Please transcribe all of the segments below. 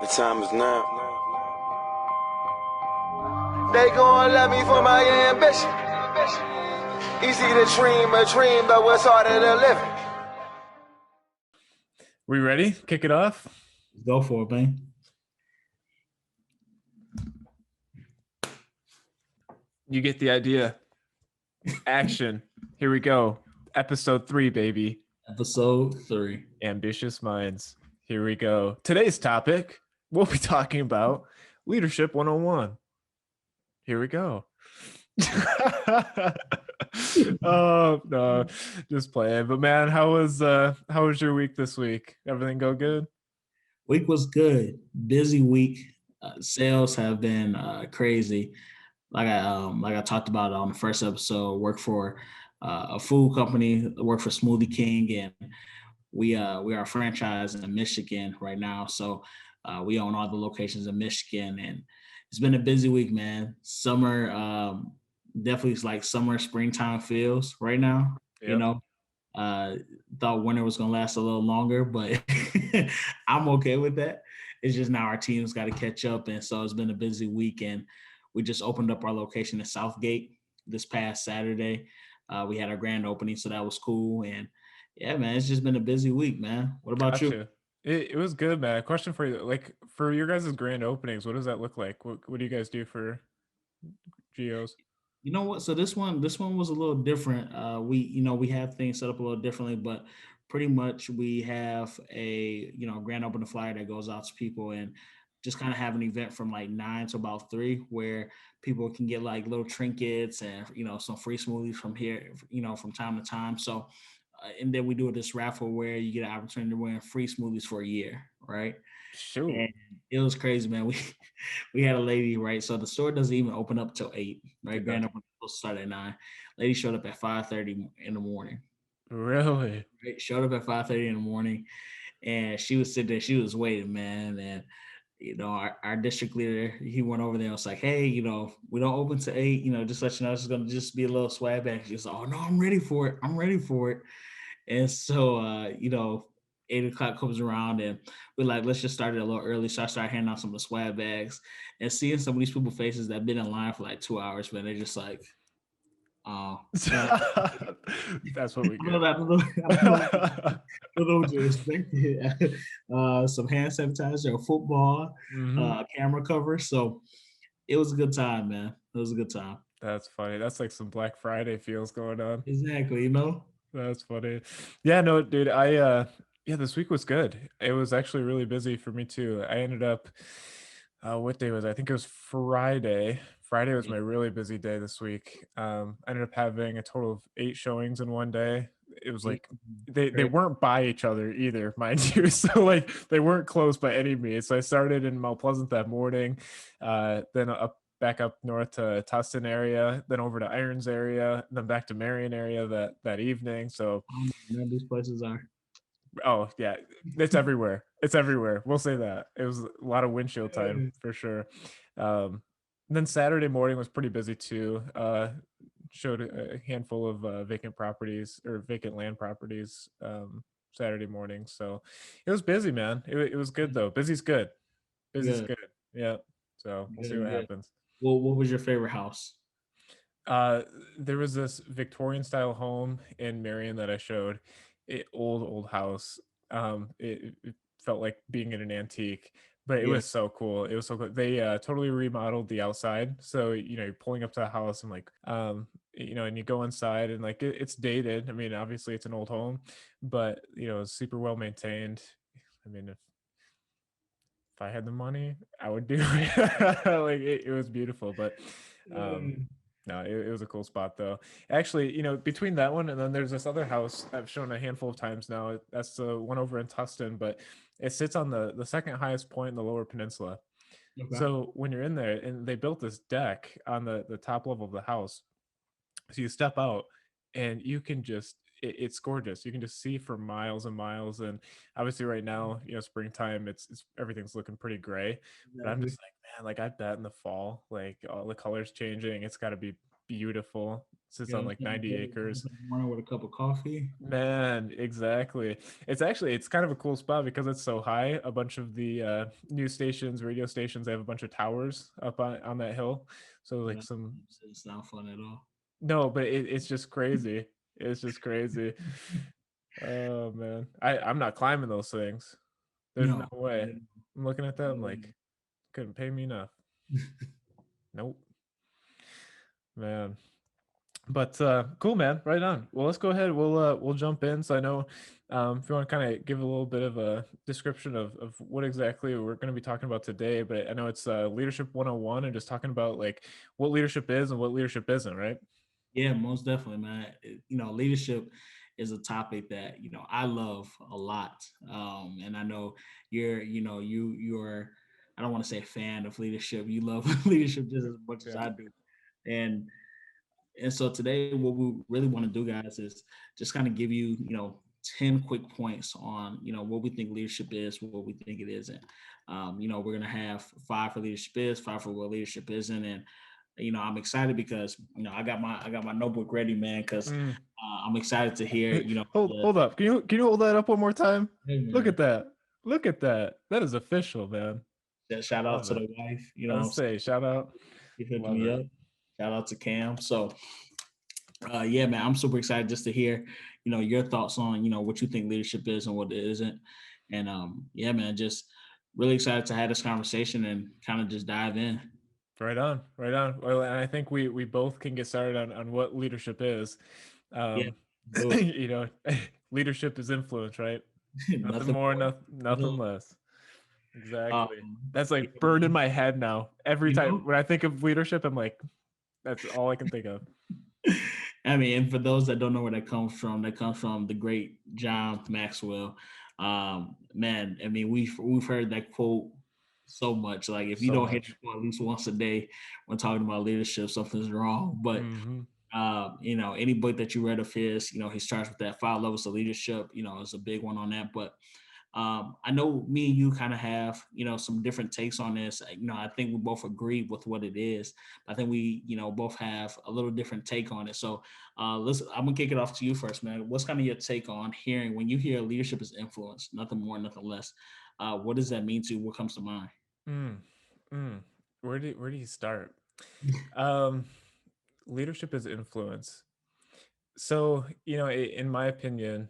The time is now. They gon' love me for my ambition. Easy to dream a dream, but what's harder to live? We ready? Kick it off? Go for it, man. You get the idea. Action. Here we go. Episode 3, baby. Episode 3. Ambitious Minds. Here we go. Today's topic, we'll be talking about Leadership 101. Here we go. Oh, no, just playing. But man, how was your week this week? Everything go good? Week was good. Busy week. Sales have been crazy. Like I talked about on the first episode, work for a food company, work for Smoothie King, and we are a franchise in Michigan right now. So we own all the locations in Michigan, and it's been a busy week, man. Summer, definitely it's like summer, springtime feels right now. Yep. You know, thought winter was gonna last a little longer, but I'm okay with that. It's just now our team's got to catch up, and so it's been a busy week. And we just opened up our location in Southgate this past Saturday. We had our grand opening, so that was cool. And yeah, man, it's just been a busy week, man. What about you? It was good, man. Question for you, like for your guys' grand openings, what does that look like? What do you guys do for GOs? You know what? So this one was a little different. We have things set up a little differently, but pretty much we have a grand opening flyer that goes out to people, and just kind of have an event from like 9 to about 3 where people can get like little trinkets and some free smoothies from here, from time to time. So and then we do this raffle where you get an opportunity to win free smoothies for a year, right? Shoot. And it was crazy, man. We had a lady, right? So the store doesn't even open up till 8, right? Okay. Grand opening will start at 9. Lady showed up at 5:30 in the morning. Really? Right? Showed up at 5:30 in the morning, and she was sitting there. She was waiting, man. And our district leader, he went over there and was like, "Hey, we don't open to 8. Just let you know, it's gonna just be a little swag bag." She's like, "Oh no, I'm ready for it. I'm ready for it." And so, 8 o'clock comes around, and we're like, let's just start it a little early. So I start handing out some of the swag bags, and seeing some of these people's faces that have been in line for like 2 hours, man, they're just like, oh, that's what we get. I don't know what you expected. Some hand sanitizer, a football, camera cover. So it was a good time, man. It was a good time. That's funny. That's like some Black Friday feels going on. Exactly, That's funny. Yeah, no, dude, this week was good. It was actually really busy for me too. I ended up, what day was it? I think it was Friday. Friday was my really busy day this week. I ended up having a total of 8 showings in one day. It was like they weren't by each other either, mind you. So like they weren't close by any means. So I started in Mount Pleasant that morning, then back up north to Tustin area, then over to Irons area, then back to Marion area that evening. So these places are. Oh yeah, it's everywhere. It's everywhere. We'll say that. It was a lot of windshield time for sure. Then Saturday morning was pretty busy too. Showed a handful of vacant properties or vacant land properties Saturday morning. So it was busy, man. It was good though. Busy's good. Busy's good. Yeah. So we'll see what happens. Well, what was your favorite house? There was this Victorian style home in Marion that I showed. Old house. It felt like being in an antique, but it was so cool. It was so cool. They totally remodeled the outside. So you're pulling up to the house and like and you go inside and like it's dated. I mean, obviously it's an old home, but it's super well maintained. I mean, if I had the money, I would do it. Like it was beautiful, but no, it was a cool spot though. Actually, between that one and then there's this other house I've shown a handful of times now. That's the one over in Tustin, but it sits on the second highest point in the Lower Peninsula. Okay. So when you're in there, and they built this deck on the top level of the house, so you step out and you can just it's gorgeous. You can just see for miles and miles. And obviously right now, springtime, it's everything's looking pretty gray. But I'm just like, man, like I bet in the fall, like all the colors changing, it's got to be beautiful. Sits Get on up like in 90 acres. the morning with a cup of coffee. Man, exactly. It's kind of a cool spot because it's so high. A bunch of the news stations, radio stations, they have a bunch of towers up on that hill. So like Yeah, some it's not fun at all. no, but it's just crazy. It's just crazy. Oh man, I'm not climbing those things. There's no No, way. I'm looking at that. I'm no. like, couldn't pay me enough. Nope, man. But cool, man. Right on. Well, let's go ahead. We'll jump in. So I know if you want to kind of give a little bit of a description of what exactly we're going to be talking about today, but I know it's leadership 101 and just talking about like what leadership is and what leadership isn't, right? Yeah, most definitely, man. Leadership is a topic that I love a lot, and I know you're. I don't want to say a fan of leadership. You love leadership just as much as Yeah. I do, and so today, what we really want to do, guys, is just kind of give you 10 quick points on what we think leadership is, what we think it isn't. We're gonna have five for leadership is, five for what leadership isn't, and I'm excited because I got my notebook ready, man, because Mm. I'm excited to hear Hold up. Can you hold that up one more time? hey, Look man, at that. Look at that. That is official, man. shout out Love to it. the wife. I would say shout out. She hooked Love me it. up. Shout out to Cam. So yeah, man, I'm super excited just to hear your thoughts on what you think leadership is and what it isn't. And yeah, man, just really excited to have this conversation and kind of just dive in. Right on, right on. Well, and I think we both can get started on what leadership is. Yeah, Um, do it. you know, leadership is influence, right? Nothing Nothing more, more. nothing less. Exactly. Um, That's like yeah, burned in man. my head now. Every You time know, when I think of leadership, I'm like, that's all I can think of. I mean, and for those that don't know where that comes from the great John Maxwell. Man, I mean, we've heard that quote so much. Like, if you So don't hear much. that quote at least once a day when talking about leadership, something's wrong. But Hmm. any book that you read of his, he starts with that five levels of leadership. Is a big one on that. But I know me and you kind of have, some different takes on this. I think we both agree with what it is. I think we, both have a little different take on it. So I'm gonna kick it off to you first, man. What's kind of your take on hearing when you hear leadership is influence, nothing more, nothing less? What does that mean to you? What comes to mind? Mm. Mm. Where do you start? Um, leadership is influence. So, in my opinion,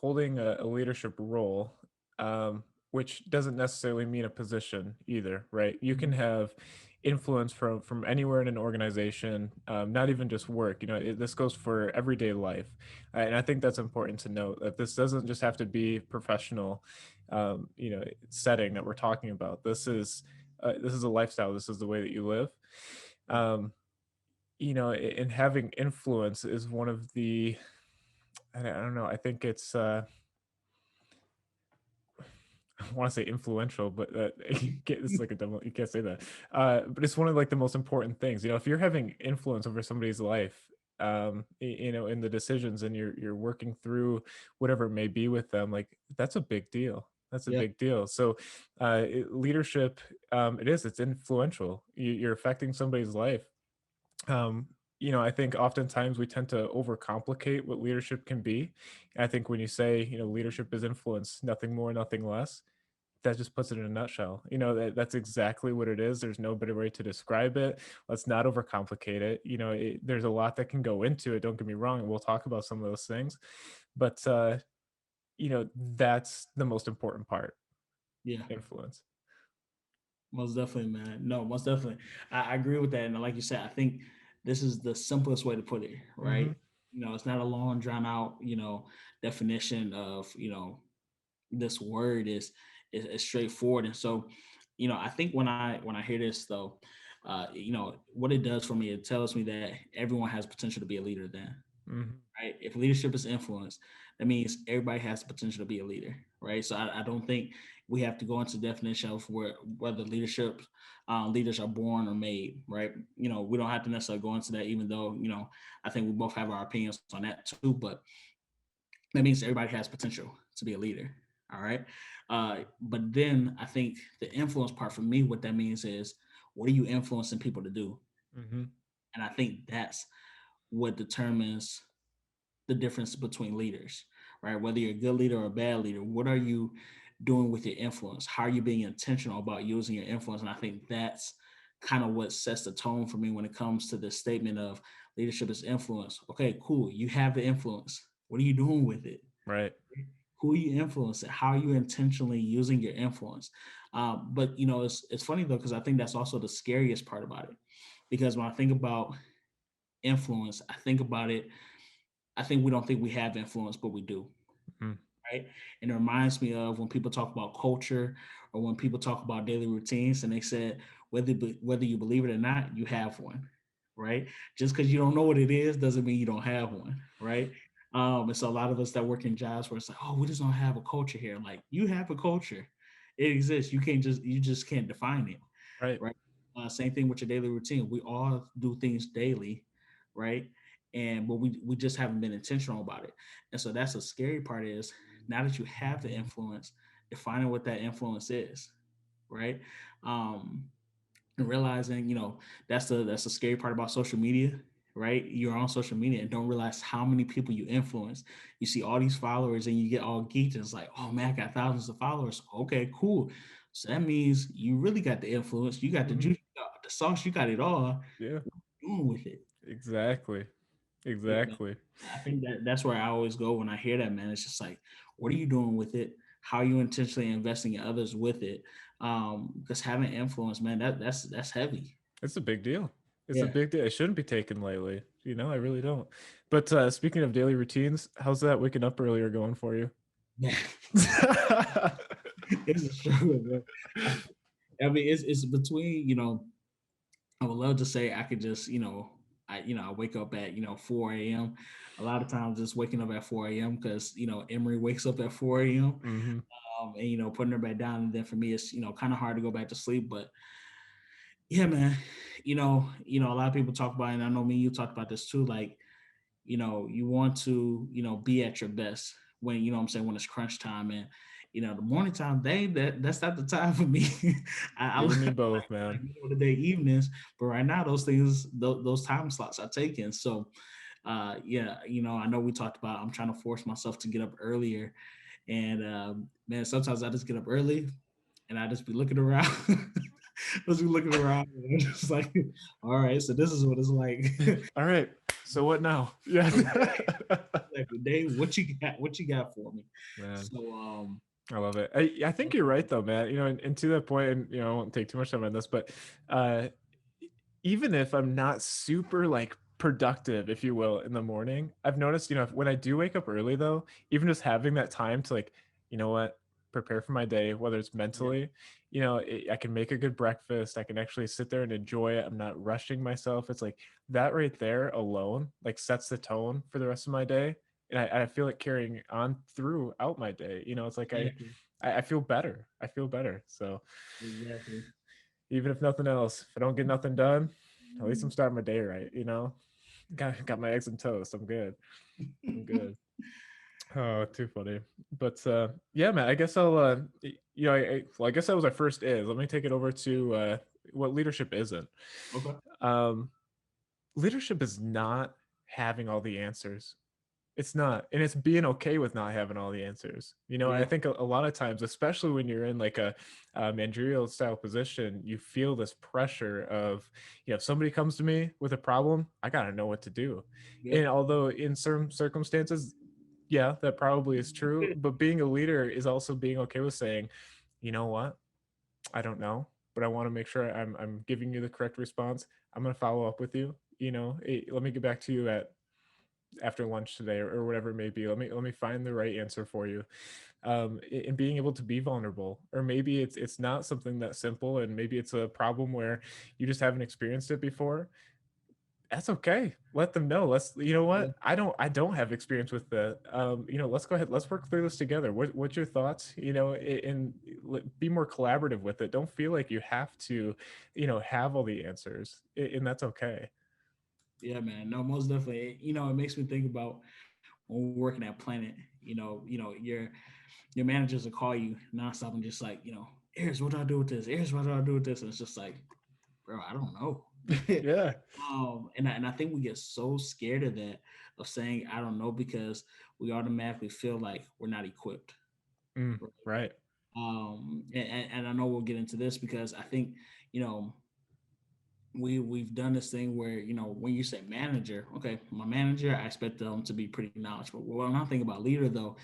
holding a leadership role, which doesn't necessarily mean a position either, right? You can have influence from anywhere in an organization, not even just work. This goes for everyday life, and I think that's important to note that this doesn't just have to be professional, setting that we're talking about. This is a lifestyle. This is the way that you live. Um, and having influence is one of the I don't know. I think it's I want to say influential, but it's like a double. You can't say that. But it's one of like the most important things. If you're having influence over somebody's life, in the decisions, and you're working through whatever it may be with them, like that's a big deal. That's a Yeah, big deal. So, leadership, it's influential. You're affecting somebody's life. um, I think oftentimes we tend to overcomplicate what leadership can be. I think when you say, leadership is influence, nothing more, nothing less, that just puts it in a nutshell. That's exactly what it is. There's no better way to describe it. Let's not overcomplicate it. There's a lot that can go into it. Don't get me wrong. And we'll talk about some of those things, but that's the most important part. yeah. Influence. Most definitely, man. No, most definitely. I agree with that. And like you said, I think this is the simplest way to put it, Mm-hmm. right? It's not a long, drawn out, definition of, this word is straightforward. And so, I think when I hear this though, what it does for me, it tells me that everyone has potential to be a leader then, Mm-hmm. right? If leadership is influence, that means everybody has the potential to be a leader, right? So I don't think we have to go into definition of whether leaders are born or made, right? We don't have to necessarily go into that, even though I think we both have our opinions on that too. But that means everybody has potential to be a leader. All right. But then I think the influence part for me, what that means is, what are you influencing people to do? Mm-hmm. And I think that's what determines the difference between leaders, right? Whether you're a good leader or a bad leader, what are you doing with your influence? How are you being intentional about using your influence? And I think that's kind of what sets the tone for me when it comes to this statement of leadership is influence. Okay, cool. You have the influence. What are you doing with it? Right. Who are you influencing? How are you intentionally using your influence? But it's funny though, because I think that's also the scariest part about it. Because when I think about influence, I think about it. I think we don't think we have influence, but we do, Mhm. right? And it reminds me of when people talk about culture or when people talk about daily routines, and they said whether you believe it or not, you have one, right? Just because you don't know what it is doesn't mean you don't have one, right? And so a lot of us that work in jobs where it's like, oh, we just don't have a culture here. Like you have a culture, it exists. You just can't define it, Right. right? Same thing with your daily routine. We all do things daily, right? But we just haven't been intentional about it. And so that's the scary part is now that you have the influence, defining what that influence is, right? Um, and realizing, that's the scary part about social media, right? You're on social media and don't realize how many people you influence. You see all these followers and you get all geeked and it's like, oh man, I got thousands of followers. Okay, cool. So that means you really got the influence, you got the Mhm. juice, you got the sauce, you got it all. Yeah. What you doing with it? Exactly. Yeah, man. Exactly. I think that's where I always go when I hear that, man. It's just like, what are you doing with it? How are you intentionally investing in others with it? Because having influence, man, that's heavy. It's a big deal. It's a Yeah, big deal. It shouldn't be taken lightly. I really don't. But speaking of daily routines, how's that waking up earlier going for you? man, it's a struggle, man. I mean, it's between, I would love to say I could just, I wake up at 4 a.m. A lot of times, just waking up at 4 a.m. because Emery wakes up at 4 a.m. Hmm. And putting her back down. And then for me, it's kind of hard to go back to sleep. But yeah, man, a lot of people talk about, it, and I know me, and you talked about this too. Like, you want to, be at your best when what I'm saying, when it's crunch time. And the morning time, that's not the time for me. I You and me like both, man. middle of the day evenings, but right now those things, those time slots are taken. So yeah, I know we talked about I'm trying to force myself to get up earlier, and man, sometimes I just get up early and I just be looking around. Just be looking around and I'm just like, all right, so this is what it's like. All right. So what now? Yeah. Exactly. Dave, what you got for me? Man, So I love it. I think you're right though, man. And to that point, and I won't take too much time on this, but uh even if I'm not super like productive, if you will, in the morning, I've noticed, when I do wake up early though, even just having that time to like, you know what, prepare for my day, whether it's yeah, mentally, I can make a good breakfast. I can actually sit there and enjoy it. I'm not rushing myself. It's like that right there alone, like sets the tone for the rest of my day. And I feel it carrying on throughout my day. It's like exactly. I feel better. I feel better. So Exactly. even if nothing else, if I don't get nothing done, at least I'm starting my day right. Got my eggs and toast. I'm good. I'm good. Oh, too funny. But yeah, man, I guess I'll well, I guess that was our first is. Let me take it over to what leadership isn't. Okay. Um Leadership is not having all the answers. It's not. And it's being okay with not having all the answers. I Yeah. think a lot of times, especially when you're in like a managerial style position, you feel this pressure of, if somebody comes to me with a problem, I got to know what to do. And Yep. although in certain circumstances, yeah, that probably is true. But being a leader is also being okay with saying, you know what? I don't know, but I want to make sure I'm giving you the correct response. I'm going to follow up with you. Let me get back to you at after lunch today, or whatever it may be. Let me find the right answer for you. And being able to be vulnerable, or maybe it's not something that simple, and maybe it's a problem where you just haven't experienced it before. That's okay. Let them know. Let's, you know Yeah. what, I don't have experience with that. Let's go ahead, let's work through this together. What's your thoughts? And be more collaborative with it. Don't feel like you have to have all the answers, and that's okay. Yeah, man. No, most definitely. It makes me think about when we're working at Planet. Your managers will call you nonstop and just like, here's what do I do with this. Here's what do I do with this. And it's just like, bro, I don't know. Yeah. And I think we get so scared of that, of saying I don't know, because we automatically feel like we're not equipped. Right? Right. And I know we'll get into this because I think, you know, we've done this thing where, you know, when you say manager, okay, my manager, I expect them to be pretty knowledgeable. Well, when I think about leader though,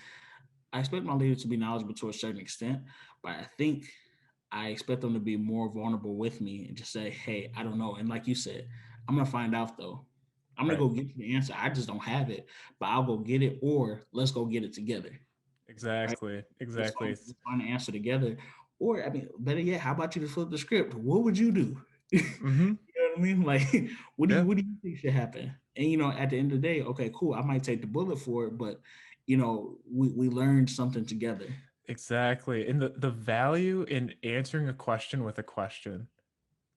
I expect my leader to be knowledgeable to a certain extent, but I think I expect them to be more vulnerable with me and just say, hey, I don't know. And like you said, I'm gonna find out though. I'm gonna Right. go get you the answer. I just don't have it, but I'll go get it, or let's go get it together. Right? Exactly. Let's Exactly. let's find the answer together. Or I mean, better yet, how about you to flip the script? What would you do? You Mm-hmm. know what I mean? Like, Yeah. what do you think should happen? And you know, at the end of the day, okay, cool. I might take the bullet for it, but you know, we learned something together. Exactly. And the value in answering a question with a question.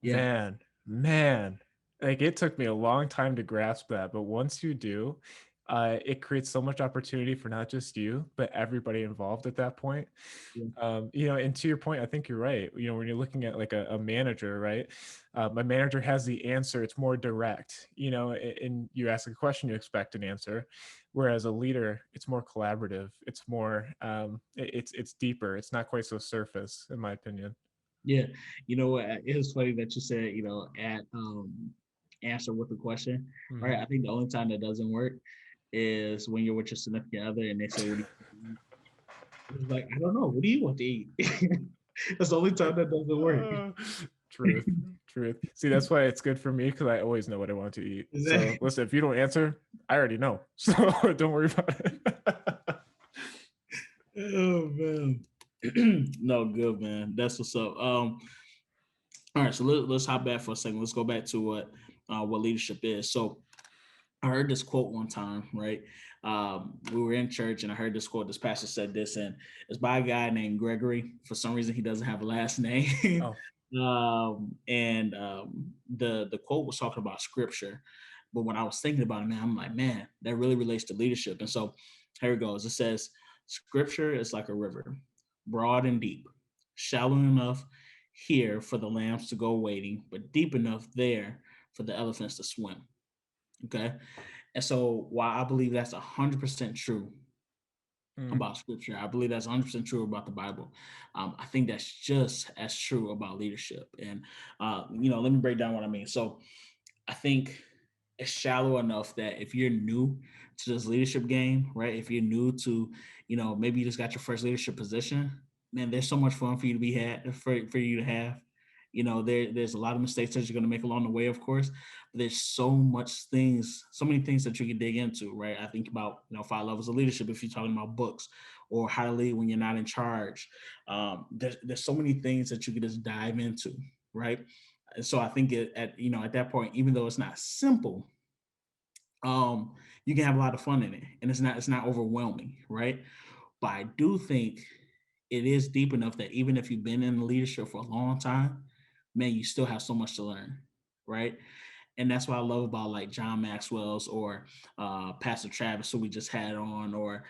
Yeah. Man, like it took me a long time to grasp that, but once you do, it creates so much opportunity for not just you, but everybody involved at that point. Yeah. And to your point, I think you're right. When you're looking at like a manager, right? My manager has the answer. It's more direct, and you ask a question, you expect an answer. Whereas a leader, it's more collaborative. It's more, it's deeper. It's not quite so surface, in my opinion. Yeah, you know what? It was funny that you said, you know, at answer with a question, right? Mhm. I think the only time that doesn't work is when you're with your significant other and they say, "What do you eat?" It's like, I don't know. What do you want to eat? That's the only time that doesn't work. Uh, truth, truth. See, that's why it's good for me because I always know what I want to eat. So Exactly. listen, if you don't answer, I already know. So don't worry about it. Oh man. No, good man. That's what's up. All right, so let's hop back for a second. Let's go back to what leadership is. So I heard this quote one time, right? We were in church and I heard this quote. This pastor said this, and it's by a guy named Gregory. For some reason, he doesn't have a last name. Oh, And the quote was talking about scripture. But when I was thinking about it, man, I'm like, man, that really relates to leadership. And so here it goes. It says, scripture is like a river, broad and deep, shallow enough here for the lambs to go wading, but deep enough there for the elephants to swim. Okay. And so while I believe that's 100% true mm, about scripture, I believe that's 100% true about the Bible. I think that's just as true about leadership. And, let me break down what I mean. So I think it's shallow enough that if you're new to this leadership game, right? If you're new to, maybe you just got your first leadership position, man, there's so much fun for you to be had for you to have. There's a lot of mistakes that you're going to make along the way, of course, but there's so many things that you can dig into, right? I think about, 5 levels of leadership if you're talking about books, or how to lead when you're not in charge. There's so many things that you can just dive into, right? And so I think at that point, even though it's not simple, you can have a lot of fun in it, and it's not overwhelming, right? But I do think it is deep enough that even if you've been in leadership for a long time, man, you still have so much to learn, right? And that's what I love about like John Maxwell's, or Pastor Travis, who we just had on, or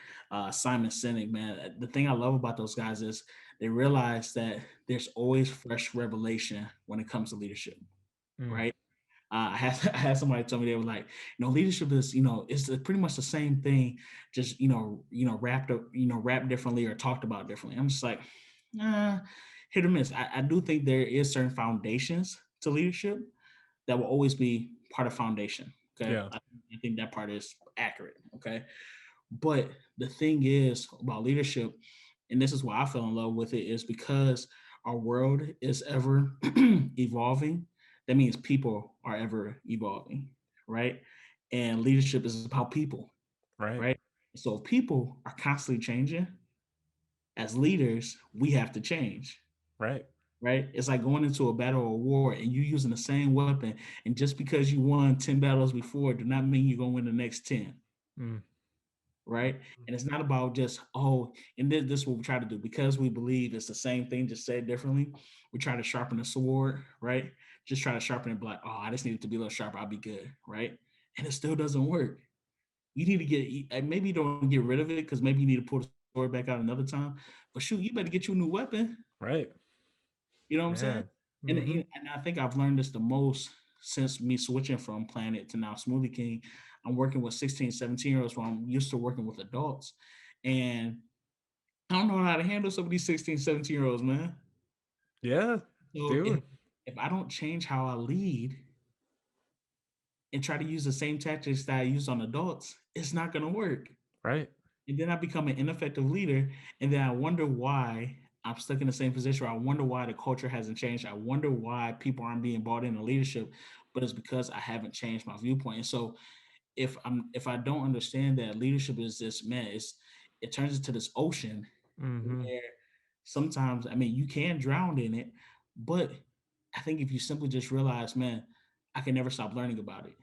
Simon Sinek. Man, the thing I love about those guys is they realize that there's always fresh revelation when it comes to leadership, mm, right? I had I had somebody tell me, they were like, leadership is, it's pretty much the same thing, just wrapped up, wrapped differently or talked about differently. I'm just like, nah, hit or miss. I do think there is certain foundations to leadership that will always be part of foundation. Okay, yeah. I think that part is accurate. Okay, but the thing is about leadership, and this is why I fell in love with it, is because our world is ever evolving. That means people are ever evolving, right? And leadership is about people, Right. right? So if people are constantly changing, as leaders, we have to change, Right. right? It's like going into a battle or war and you using the same weapon. And just because you won 10 battles before, do not mean you're going to win the next 10, Mm, right? And it's not about just, and this is what we try to do, because we believe it's the same thing, just said differently. We try to sharpen the sword, right? Just try to sharpen it, like, I just need it to be a little sharper, I'll be good, right? And it still doesn't work. You need to maybe you don't get rid of it, because maybe you need to pull the sword back out another time. But shoot, you better get you a new weapon. right. You know what I'm saying? Man. And, Mm-hmm. and I think I've learned this the most since me switching from Planet to now Smoothie King, I'm working with 16, 17-year-olds where I'm used to working with adults. And I don't know how to handle some of these 16, 17-year-olds, man. Yeah, So dude. if I don't change how I lead and try to use the same tactics that I use on adults, it's not going to work. Right. And then I become an ineffective leader. And then I wonder why I'm stuck in the same position. Or I wonder why the culture hasn't changed. I wonder why people aren't being brought into leadership. But it's because I haven't changed my viewpoint. And so if I don't understand that leadership is this, man, it turns into this ocean Mm-hmm. where sometimes, I mean, you can drown in it, but I think if you simply just realize, man, I can never stop learning about it,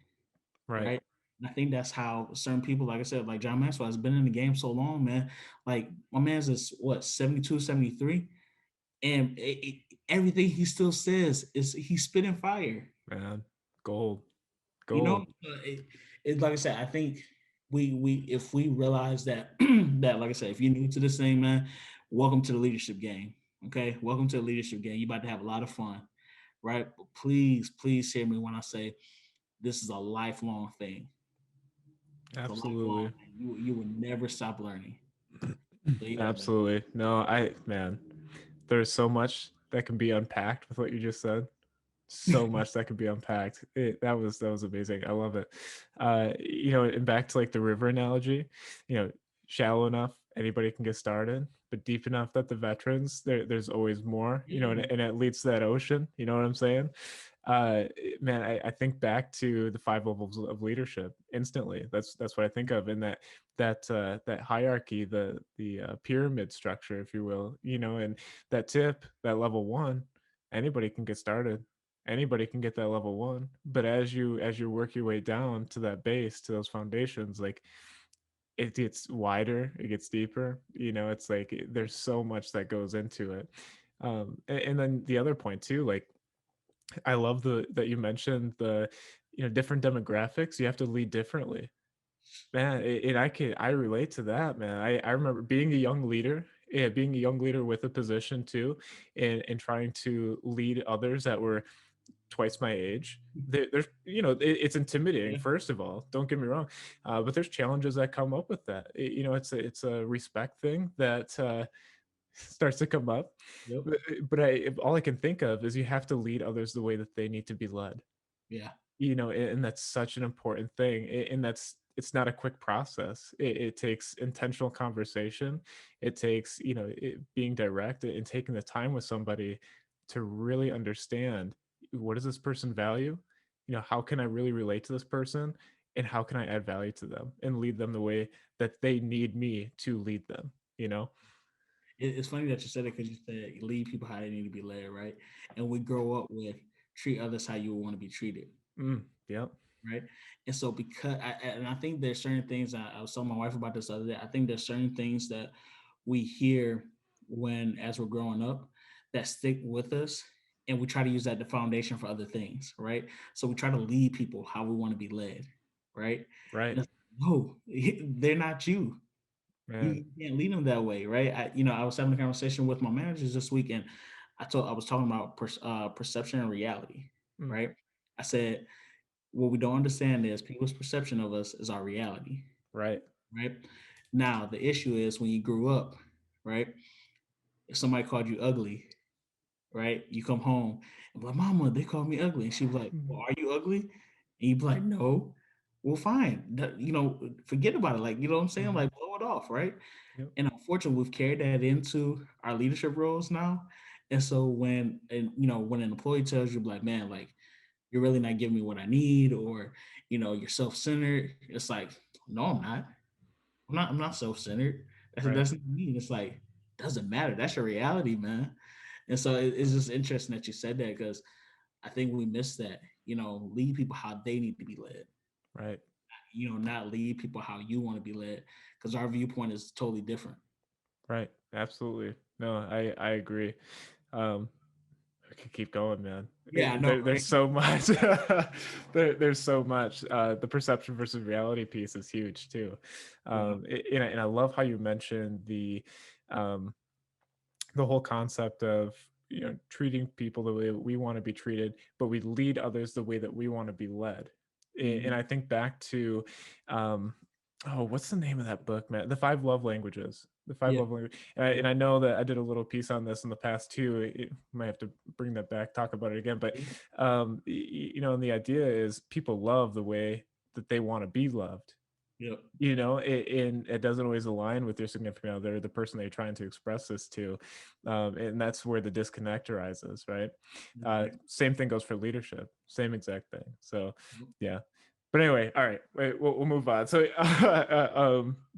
Right. right? And I think that's how certain people, like I said, like John Maxwell has been in the game so long, man. Like my man's is what, 72, 73, and everything he still says is he's spitting fire. Man. Gold. You know, Gold. it like I said, I think we if we realize that that like I said, if you're new to this thing, man, welcome to the leadership game. Okay, welcome to the leadership game. You're about to have a lot of fun, right? But please hear me when I say this is a lifelong thing. It's a lifelong Absolutely. thing. You will never stop learning. So yeah, man. Absolutely. No, man, there's so much that can be unpacked with what you just said. So much that could be unpacked. That was amazing. I love it. And back to like the river analogy, you know, shallow enough anybody can get started, but deep enough that the veterans there's always more. Yeah, And it leads to that ocean. You know what I'm saying? Man, I think back to the five levels of leadership instantly. That's what I think of in that hierarchy, the pyramid structure, if you will. And that tip, that level one, anybody can get started. Anybody can get that level one, but as you work your way down to that base, to those foundations, like it gets wider, it gets deeper. It's like there's so much that goes into it. And then the other point too, like I love that you mentioned the different demographics. You have to lead differently, man. I relate to that, man. I remember being a young leader. Yeah, being a young leader with a position too, and trying to lead others that were twice my age. There's it's intimidating, yeah, first of all, don't get me wrong, but there's challenges that come up with that. It's a respect thing that starts to come up. yep, But all I can think of is you have to lead others the way that they need to be led. yeah. And that's such an important thing. And it's not a quick process. It takes intentional conversation. It takes being direct and taking the time with somebody to really understand, what does this person value, how can I really relate to this person, and how can I add value to them and lead them the way that they need me to lead them you know It's funny that you said it because you said you lead people how they need to be led, right? And we grow up with treat others how you would want to be treated, Yep. right? And so and I think there's certain things I was telling my wife about this the other day. I think there's certain things that we hear as we're growing up that stick with us, and we try to use that the foundation for other things, right? So we try to lead people how we want to be led, right? Right. And it's, no, they're not you. Man. You can't lead them that way, right? I was having a conversation with my managers this week, and I was talking about perception and reality, Mm, right? I said what we don't understand is people's perception of us is our reality, right. right? Now the issue is when you grew up, right? If somebody called you ugly, right? You come home and be like, Mama, they called me ugly. And she was like, Mm, Well, are you ugly? And you'd be like, No. Well, fine. Forget about it. Like, you know what I'm saying? mhm, Like, blow it off, right? yep. And unfortunately, we've carried that into our leadership roles now. And so when an employee tells you, like, man, like, you're really not giving me what I need, or, you're self-centered, it's like, no, I'm not. I'm not self-centered. Right. That's not me. It's like, doesn't matter. That's your reality, man. And so it's just interesting that you said that because I think we miss that. Lead people how they need to be led. Right. Not lead people how you want to be led, because our viewpoint is totally different. Right. Absolutely. No, I agree. um I could keep going, man. Yeah, I know, There's right? so much. There's so much. The perception versus reality piece is huge too. Yeah, And I love how you mentioned um the whole concept of treating people the way that we want to be treated, but we lead others the way that we want to be led. And I think back to, oh, what's the name of that book, man? The Five Love Languages. The Five Yeah. Love Languages. And I know that I did a little piece on this in the past too. Might have to bring that back, talk about it again. But and the idea is people love the way that they want to be loved. Yep. And it doesn't always align with your significant other, the person that you're trying to express this to, and that's where the disconnect arises, right? Same thing goes for leadership, same exact thing. So yeah, but anyway, all right, we'll move on. So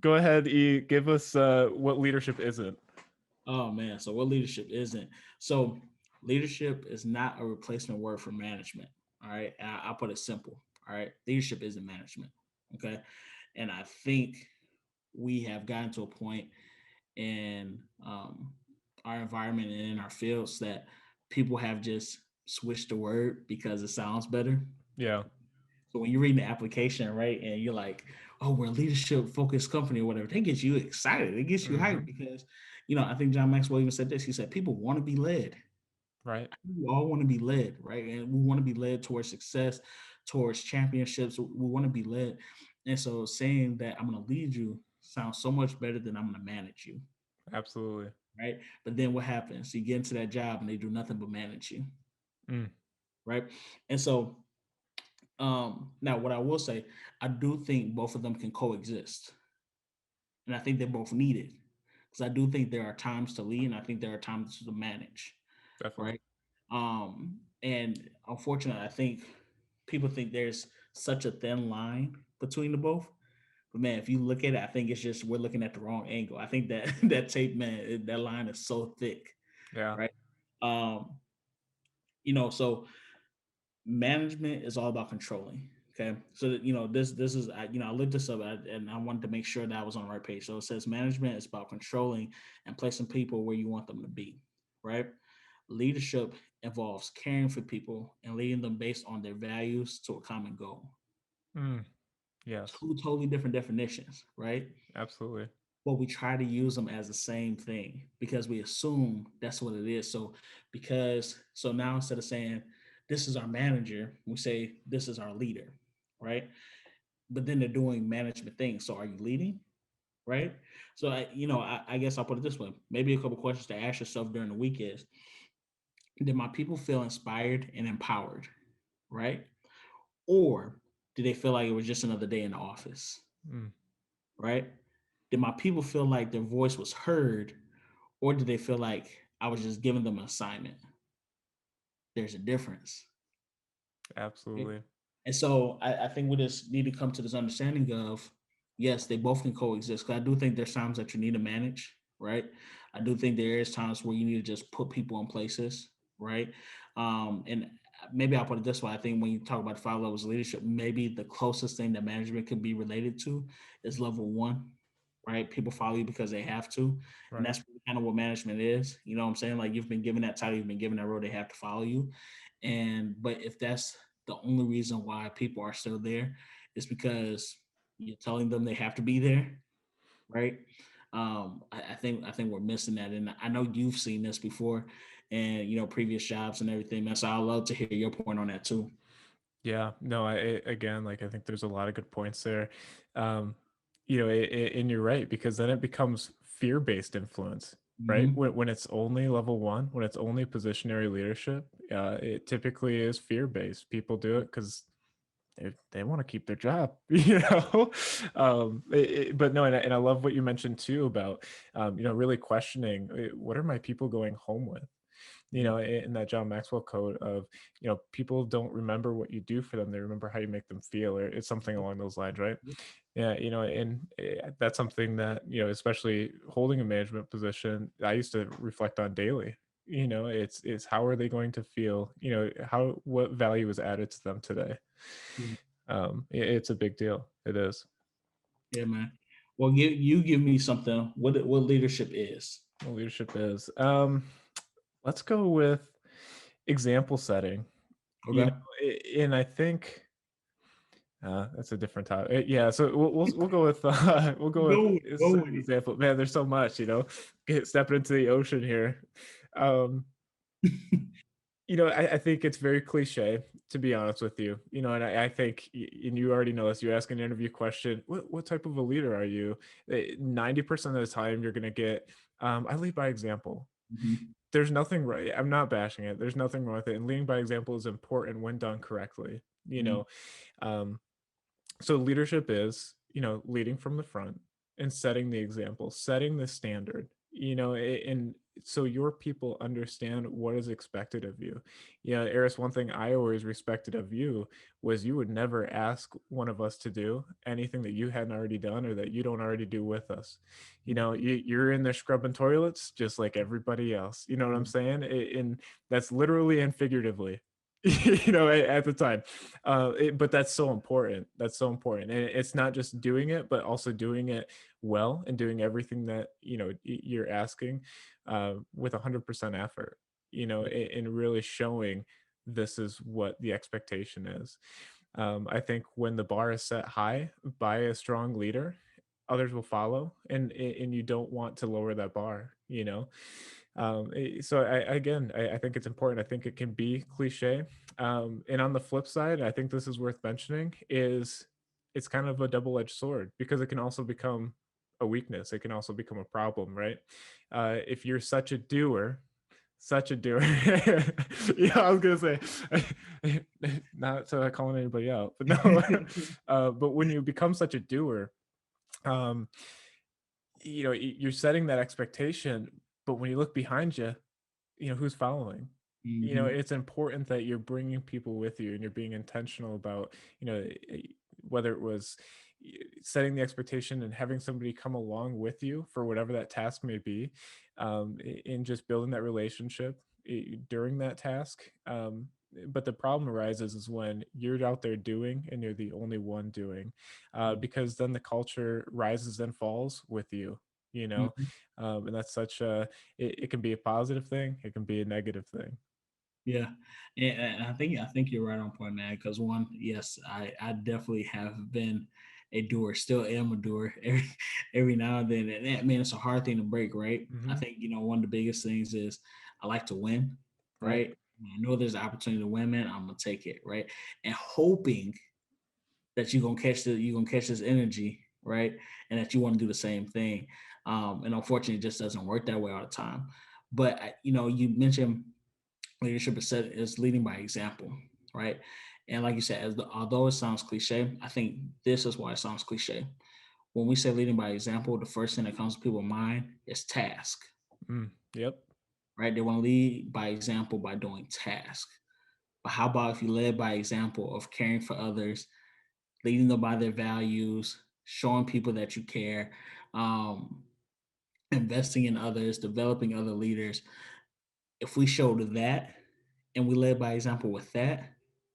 go ahead, E, give us what leadership isn't. Oh man, so what leadership isn't? So leadership is not a replacement word for management. All right, I'll put it simple. All right, leadership isn't management. Okay, and I think we have gotten to a point in our environment and in our fields that people have just switched the word because it sounds better. Yeah. So when you read the application, right, and you're like, "Oh, we're a leadership-focused company or whatever," that gets you excited. It gets you hyped because, I think John Maxwell even said this. He said, "People want to be led. Right. We all want to be led, right? And we want to be led towards success, towards championships. We want to be led." And so saying that I'm going to lead you sounds so much better than I'm going to manage you. Absolutely. Right. But then what happens? You get into that job and they do nothing but manage you. Right. And so now what I will say, I do think both of them can coexist. And I think they're both needed. Because I do think there are times to lead and I think there are times to manage. Definitely. Right. And unfortunately, I think people think there's such a thin line between the both. But man, if you look at it, I think it's just we're looking at the wrong angle. I think that that tape, man, that line is so thick. Yeah. Right. So management is all about controlling. Okay. So this is I looked this up and I wanted to make sure that I was on the right page. So it says management is about controlling and placing people where you want them to be. Right. Leadership involves caring for people and leading them based on their values to a common goal. Yes. Two totally different definitions, right? Absolutely. But we try to use them as the same thing because we assume that's what it is. So now instead of saying this is our manager, we say this is our leader, right? But then they're doing management things. So are you leading? Right. So I guess I'll put it this way. Maybe a couple questions to ask yourself during the week is, did my people feel inspired and empowered? Right. Or did they feel like it was just another day in the office? Right. Did my people feel like their voice was heard, or did they feel like I was just giving them an assignment? There's a difference. Absolutely. Right? And so I think we just need to come to this understanding of, yes, they both can coexist. Because I do think there's times that you need to manage, right? I do think there is times where you need to just put people in places, right? And maybe I'll put it this way. I think when you talk about 5 levels of leadership, maybe the closest thing that management could be related to is level 1, right? People follow you because they have to. Right. And that's kind of what management is. You know what I'm saying? Like, you've been given that title, you've been given that role, they have to follow you. But if that's the only reason why people are still there, is because you're telling them they have to be there, right? I think we're missing that. And I know you've seen this before and, previous jobs and everything, man. So I'd love to hear your point on that too. Yeah, no, again, like, I think there's a lot of good points there. And you're right, because then it becomes fear-based influence, right? When it's only level 1, when it's only positionary leadership, it typically is fear-based. People do it because they want to keep their job, but no, and I love what you mentioned too about, really questioning, what are my people going home with? In that John Maxwell quote of, people don't remember what you do for them, they remember how you make them feel, or it's something along those lines, right? Yeah, and that's something that, especially holding a management position, I used to reflect on daily. It's how are they going to feel? What value is added to them today? It's a big deal. It is. Yeah, man. Well, you give me something. What leadership is? What leadership is. Let's go with example setting. Okay. And I think that's a different topic. Yeah, so we'll go with example. Man, there's so much, stepping into the ocean here. I think it's very cliche, to be honest with you. And I think, and you already know this, you ask an interview question, what type of a leader are you? 90% of the time, you're going to get, I lead by example. Mhm. There's nothing right. I'm not bashing it. There's nothing wrong with it. And leading by example is important when done correctly. Mhm. Um, so leadership is, leading from the front and setting the example, setting the standard, and so your people understand what is expected of you. Yeah, Eris, one thing I always respected of you was you would never ask one of us to do anything that you hadn't already done or that you don't already do with us. You're in there scrubbing toilets just like everybody else. You know what I'm saying? And that's literally and figuratively. At the time, but that's so important. That's so important, and it's not just doing it, but also doing it well and doing everything that you're asking, with 100% effort. And really showing this is what the expectation is. I think when the bar is set high by a strong leader, others will follow, and you don't want to lower that bar. So I think it's important. I think it can be cliche, and on the flip side, I think this is worth mentioning, is it's kind of a double-edged sword because it can also become a weakness. It can also become a problem, right? If you're such a doer. I was gonna say, not calling anybody out, but no. But when you become such a doer, um, you're setting that expectation. But when you look behind you, who's following. Mhm. It's important that you're bringing people with you and you're being intentional about, whether it was setting the expectation and having somebody come along with you for whatever that task may be, in just building that relationship during that task. But the problem arises is when you're out there doing and you're the only one doing, because then the culture rises and falls with you. you know Mhm. and that's such a it can be a positive thing, it can be a negative thing. Yeah, and I think you're right on point, man. Because one, yes, I definitely have been a doer, still am a doer every now and then, and that, man, it's a hard thing to break, right? I Hmm. think one of the biggest things is I like to win, Right. right? When I know there's an opportunity to win, man, I'm gonna take it, right? And hoping that you're gonna catch this energy, right? And that you want to do the same thing. And unfortunately, it just doesn't work that way all the time. But you mentioned leadership is leading by example, right? And like you said, although it sounds cliche, I think this is why it sounds cliche. When we say leading by example, the first thing that comes to people's mind is task, Yep. right? They want to lead by example by doing task. But how about if you led by example of caring for others, leading them by their values, showing people that you care, um, investing in others, developing other leaders? If we showed that and we led by example with that,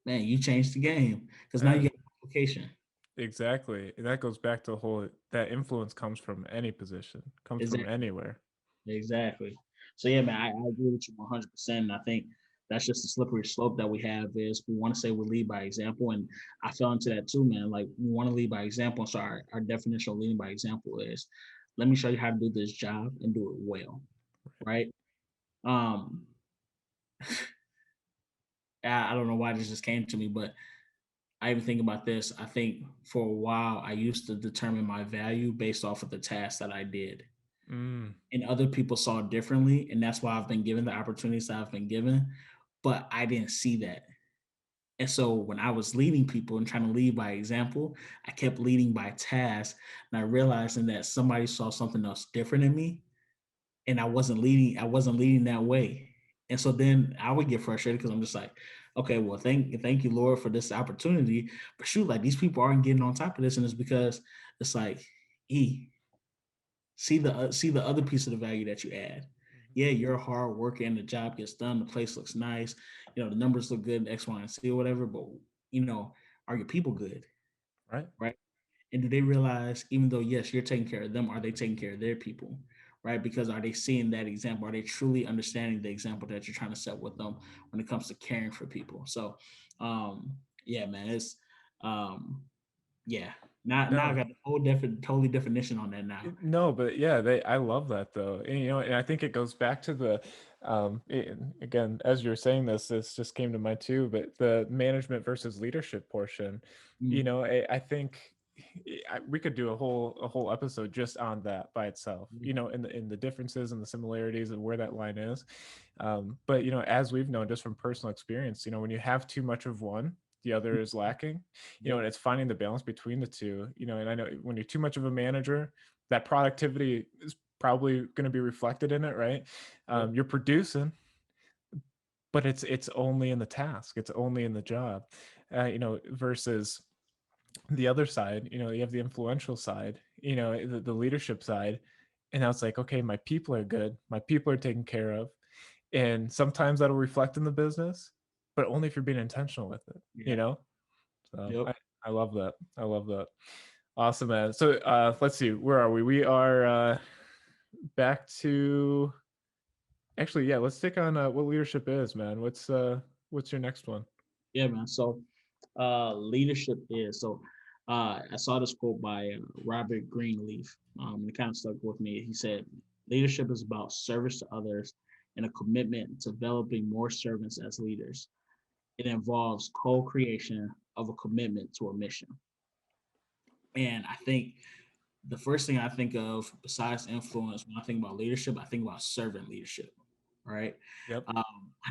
man, you changed the game because now you uh, get application. exactly, and that goes back to the whole that influence comes from any position, comes from Exactly. anywhere. Exactly. So yeah, man, I agree with you 100%. And I think that's just the slippery slope that we have is we want to say we lead by example. And I fell into that too, man. Like we want to lead by example. So our definition of leading by example is let me show you how to do this job and do it well. Right. Um, I don't know why this just came to me, but I even think about this. I think for a while I used to determine my value based off of the task that I did. mm, And other people saw it differently. And that's why I've been given the opportunities that I've been given. But I didn't see that. And so when I was leading people and trying to lead by example, I kept leading by task. And I realizing that somebody saw something else different in me. And I wasn't leading that way. And so then I would get frustrated because I'm just like, okay, well, thank you, Lord, for this opportunity. But shoot, like these people aren't getting on top of this. And it's because it's like, E, see the other piece of the value that you add. mhm. Yeah, you're a hard worker and the job gets done, the place looks nice, the numbers look good, X, Y, and Z or whatever, but are your people good? Right. Right. And do they realize, even though yes, you're taking care of them, are they taking care of their people? Right. Because are they seeing that example? Are they truly understanding the example that you're trying to set with them when it comes to caring for people? So yeah, man, it's um yeah. Now I No. got a whole different, totally definition on that now. No, but yeah, I love that though. And, and I think it goes back to the again, as you're saying this just came to mind too, but the management versus leadership portion. Mm, I think we could do a whole episode just on that by itself. mm, In the differences and the similarities and where that line is. But as we've known just from personal experience, when you have too much of one, the other is lacking. yep, And it's finding the balance between the two. And I know when you're too much of a manager, that productivity is probably going to be reflected in it, right? yep, You're producing, but it's only in the task, it's only in the job, versus the other side. You have the influential side, the leadership side, and now it's like, okay, my people are good, my people are taken care of, and sometimes that'll reflect in the business, but only if you're being intentional with it. yeah, So yep. I love that. I love that. Awesome, man. So let's see, where are we? We are back to actually, yeah, let's take on what leadership is, man. What's your next one? Yeah, man. So, leadership is so. I saw this quote by Robert Greenleaf. And it kind of stuck with me. He said, "Leadership is about service to others and a commitment to developing more servants as leaders. It involves co-creation of a commitment to a mission." And I think the first thing I think of besides influence when I think about leadership, I think about servant leadership. Right. Yep. I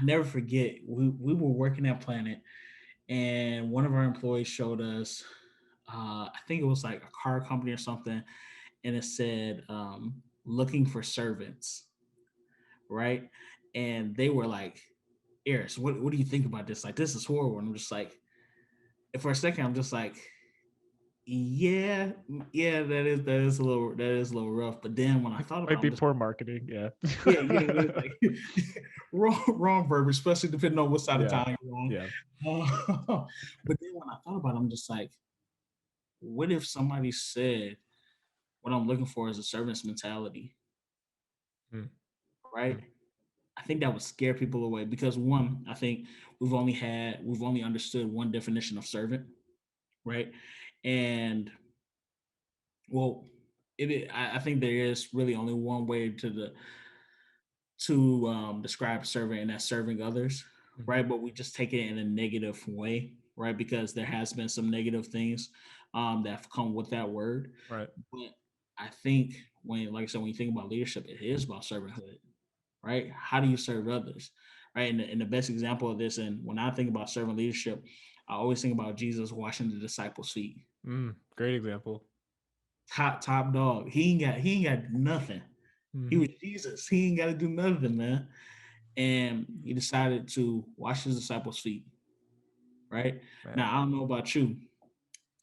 never forget we were working at Planet, and one of our employees showed us, I think it was like a car company or something, and it said looking for servants, right? And they were like, Eris, what do you think about this? Like, this is horrible. And I'm just like, and for a second, I'm just like, yeah, yeah, that is a little rough. But then when I thought about Might it, I'm be just poor marketing. Yeah. yeah, it's like wrong verb, especially depending on what side of Yeah. town you're on. Yeah. But then when I thought about it, I'm just like, what if somebody said what I'm looking for is a servant's mentality, Mm, right? mm. I think that would scare people away because one, I think we've only understood one definition of servant, right? And well, I think there is really only one way to describe serving, and that's serving others, Mhm. right? But we just take it in a negative way, right? Because there has been some negative things that have come with that word. Right. But I think like I said, when you think about leadership, it is about servanthood, right? How do you serve others, right? And the best example of this, and when I think about servant leadership, I always think about Jesus washing the disciples' feet. Great example. Top dog. He ain't got nothing. He Hmm. was Jesus. He ain't got to do nothing, man. And he decided to wash his disciples' feet. Right Man. now, I don't know about you.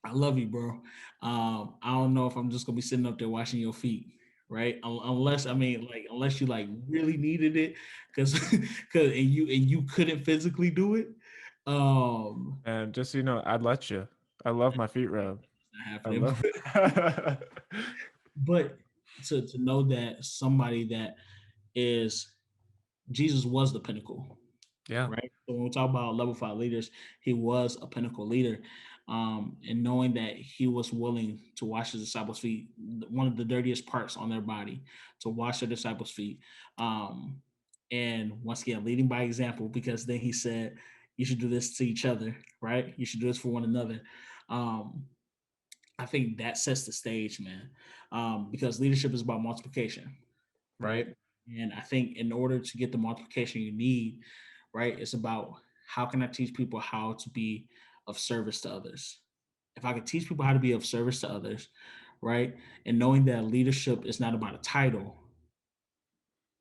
I love you, bro. I don't know if I'm just gonna be sitting up there washing your feet, right? Unless I mean, like, unless you like really needed it, because and you couldn't physically do it. Um, And just so you know, I'd let you. I love my feet rubbed. not I happening. love. But to know that somebody that is Jesus was the pinnacle, Yeah. right? So when we talk about level 5 leaders, he was a pinnacle leader. And knowing that he was willing to wash his disciples' feet, one of the dirtiest parts on their body, to wash their disciples' feet. Um, and once again, leading by example, because then he said, you should do this to each other, right? You should do this for one another. Um, I think that sets the stage, man, because leadership is about multiplication, Right. right? And I think in order to get the multiplication you need, right, it's about how can I teach people how to be of service to others. If I could teach people how to be of service to others, right, and knowing that leadership is not about a title,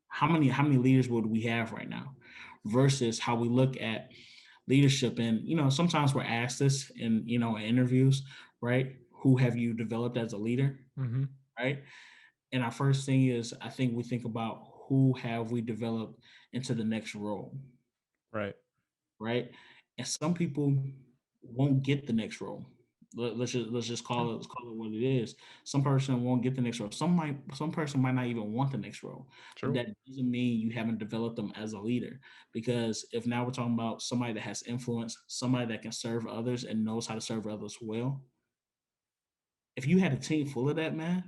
how many leaders would we have right now, versus how we look at leadership? And sometimes we're asked this in interviews, right? Who have you developed as a leader, Hmm. right? And our first thing is, I think we think about who have we developed into the next role, Right. right? And some people won't get the next role. Let's just True. call it what it is. Some person won't get the next role. Some person might not even want the next role, but True. that doesn't mean you haven't developed them as a leader. Because if now we're talking about somebody that has influence, somebody that can serve others and knows how to serve others well, if you had a team full of that, man,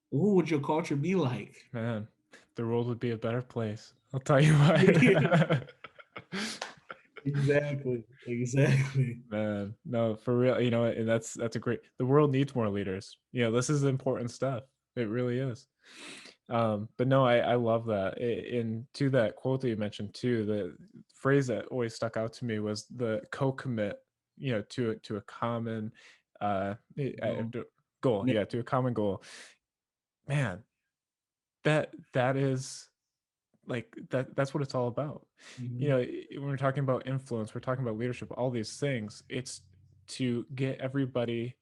what would your culture be like? Man, the world would be a better place. I'll tell you what. Exactly. Exactly. Man, no, for real, and that's a great. The world needs more leaders. This is important stuff. It really is. But no, I love that. And to that quote that you mentioned too, the phrase that always stuck out to me was the co-commit, to a common Go. goal. Yeah. Yeah, to a common goal. Man, that is like that's what it's all about. Mhm. When we're talking about influence, we're talking about leadership, all these things, it's to get everybody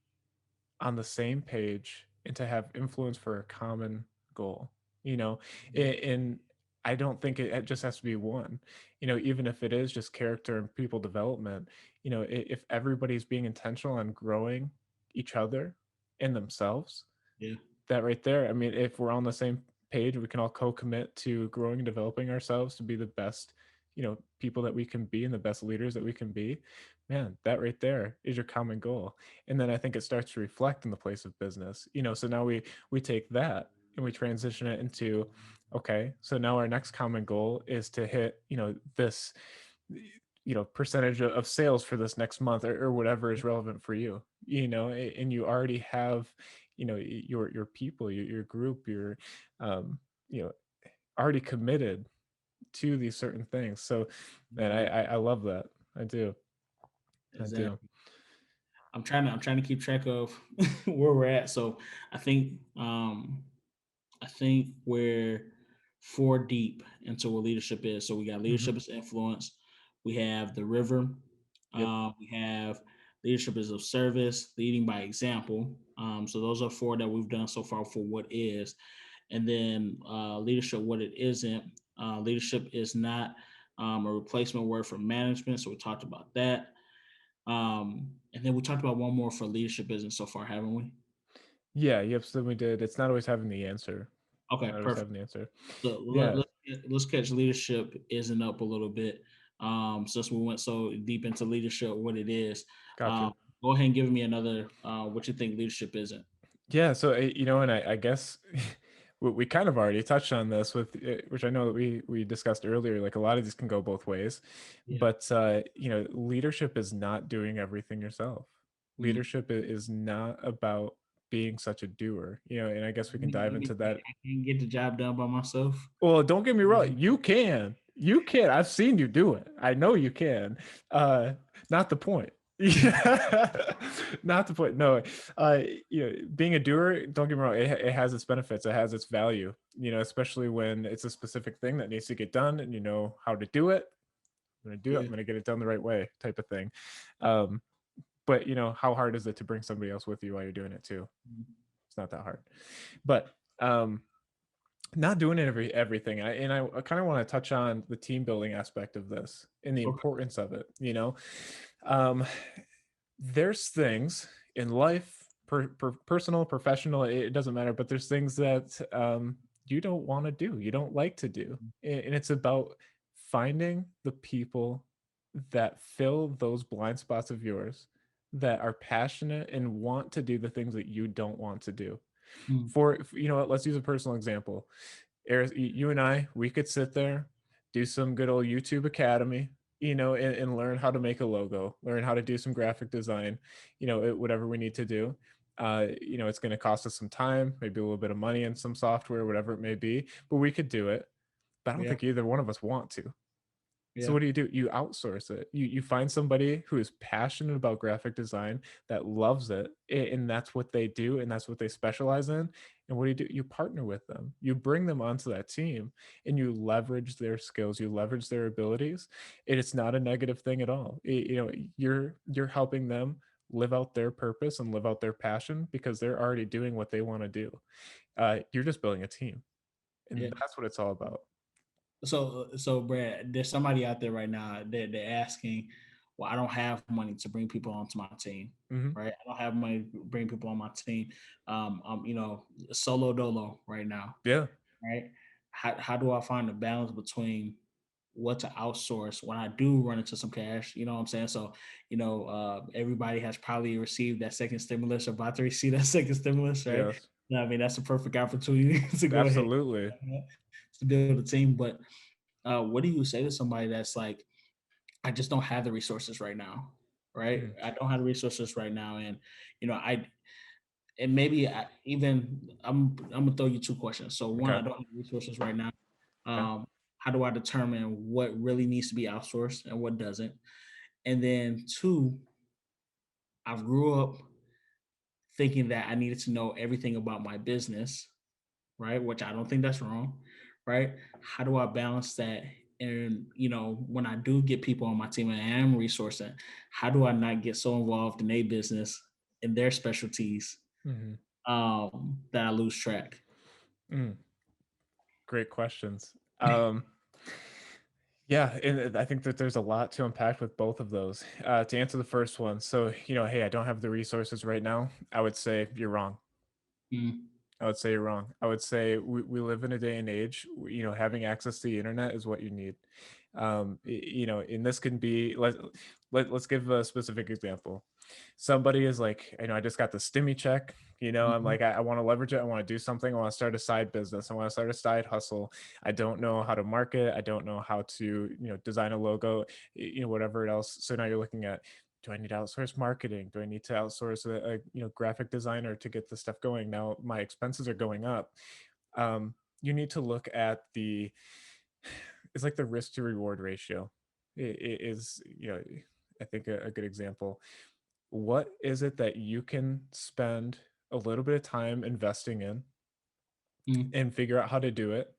on the same page and to have influence for a common goal. you know and I don't think it just has to be one. Even if it is just character and people development, if everybody's being intentional on growing each other and themselves, Yeah. that right there, I mean, if we're on the same page, we can all co-commit to growing and developing ourselves to be the best, people that we can be and the best leaders that we can be. Man, that right there is your common goal. And then I think it starts to reflect in the place of business. So now we take that and we transition it into, okay, so now our next common goal is to hit, this percentage of sales for this next month, or whatever is relevant for you. And you already have, your people, your group, your um you know already committed to these certain things. So, man, Yeah. I love that. I do. Exactly. I'm trying to keep track of where we're at. So I think I think we're four deep into what leadership is. So we got Hmm. leadership as influence. We have the river. Yep. We have leadership is of service, leading by example. So those are four that we've done so far for what is, and then leadership what it isn't. Leadership is not a replacement word for management. So we talked about that. And then we talked about one more for leadership business so far, haven't we? Yeah, yep, so we did. It's not always having the answer. Okay, Not always perfect. having the answer. So Yeah, let's catch leadership isn't up a little bit. Since we went so deep into leadership, what it is. gotcha. Um, Go ahead and give me another what you think leadership isn't. Yeah, so and I guess we kind of already touched on this with which I know that we discussed earlier. Like, a lot of these can go both ways, Yeah. but leadership is not doing everything yourself. Mm. Leadership is not about being such a doer. And I guess we can dive You mean into that. I can get the job done by myself? Well, don't get me wrong. You can. You can. I've seen you do it. I know you can. Uh, Not the point. Not the point. No. Uh, Being a doer, don't get me wrong, it has its benefits. It has its value, especially when it's a specific thing that needs to get done and you know how to do it. I'm going to do it. I'm Yeah. going to get it done the right way, type of thing. Um, but how hard is it to bring somebody else with you while you're doing it too? It's not that hard. But not doing everything. I kind of want to touch on the team building aspect of this and the Okay. importance of it. Um, there's things in life, personal, professional, it doesn't matter, but there's things that you don't want to do, you don't like to do, and it's about finding the people that fill those blind spots of yours, that are passionate and want to do the things that you don't want to do. Mm. Let's use a personal example. You and I, we could sit there, do some good old YouTube Academy, and learn how to make a logo, learn how to do some graphic design, whatever we need to do. It's going to cost us some time, maybe a little bit of money and some software, whatever it may be, but we could do it. But I don't Yeah. think either one of us want to. So Yeah. what do? You outsource it. You find somebody who is passionate about graphic design, that loves it, and that's what they do, and that's what they specialize in. And what do? You partner with them. You bring them onto that team, and you leverage their skills. You leverage their abilities. And it's not a negative thing at all. You're helping them live out their purpose and live out their passion, because they're already doing what they want to do. You're just building a team, and Yeah. that's what it's all about. So Brad, there's somebody out there right now that they're asking, well, I don't have money to bring people onto my team, Hmm. right? I don't have money to bring people on my team. I'm, solo dolo right now, Yeah. right? How do I find a balance between what to outsource when I do run into some cash. You know what I'm saying? So, everybody has probably received that second stimulus or about to receive that second stimulus, right? Yes, I mean, that's a perfect opportunity to go ahead absolutely. to build a team. But what do you say to somebody that's like, I just don't have the resources right now, right? Mm, I don't have the resources right now, and I and maybe I'm gonna throw you two questions. So one, okay. I don't have the resources right now. Okay. How do I determine what really needs to be outsourced and what doesn't? And then two, I grew up thinking that I needed to know everything about my business, right? Which I don't think that's wrong, right? How do I balance that? And when I do get people on my team and I am resourcing, how do I not get so involved in their business and their specialties Hmm. that I lose track? Mm, great questions. Yeah, and I think that there's a lot to unpack with both of those. To answer the first one, so hey, I don't have the resources right now. I would say you're wrong. Mm, I would say you're wrong. I would say we live in a day and age, having access to the internet is what you need. And this can be, let's give a specific example. Somebody is like, I just got the stimmy check. I'm mhm, like, I want to leverage it. I want to do something. I want to start a side business. I want to start a side hustle. I don't know how to market. I don't know how to, design a logo, whatever else. So now you're looking at, do I need to outsource marketing? Do I need to outsource a graphic designer to get the stuff going? Now my expenses are going up. You need to look at it's like the risk to reward ratio. It is, I think a good example. What is it that you can spend a little bit of time investing in mm, and figure out how to do it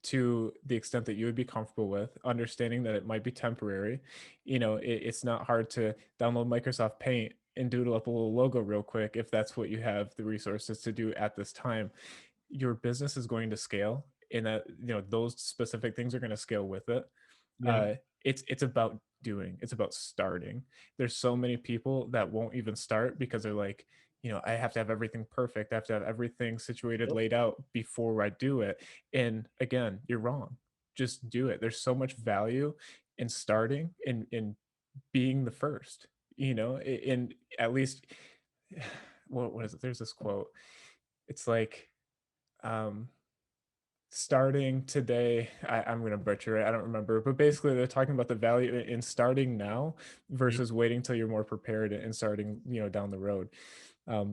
to the extent that you would be comfortable with, understanding that it might be temporary. It's not hard to download Microsoft Paint and doodle up a little logo real quick if that's what you have the resources to do at this time. Your business is going to scale, and that those specific things are going to scale with it. yeah, uh it's about doing, it's about starting. There's so many people that won't even start because they're like, I have to have everything perfect, I have to have everything situated, yep, laid out before I do it. And again, you're wrong. Just do it. There's so much value in starting and in being the first, and at least what is it, there's this quote. It's like, um starting today, I'm going to butcher it, I don't remember, but basically they're talking about the value in starting now yep, versus waiting till you're more prepared and starting down the road.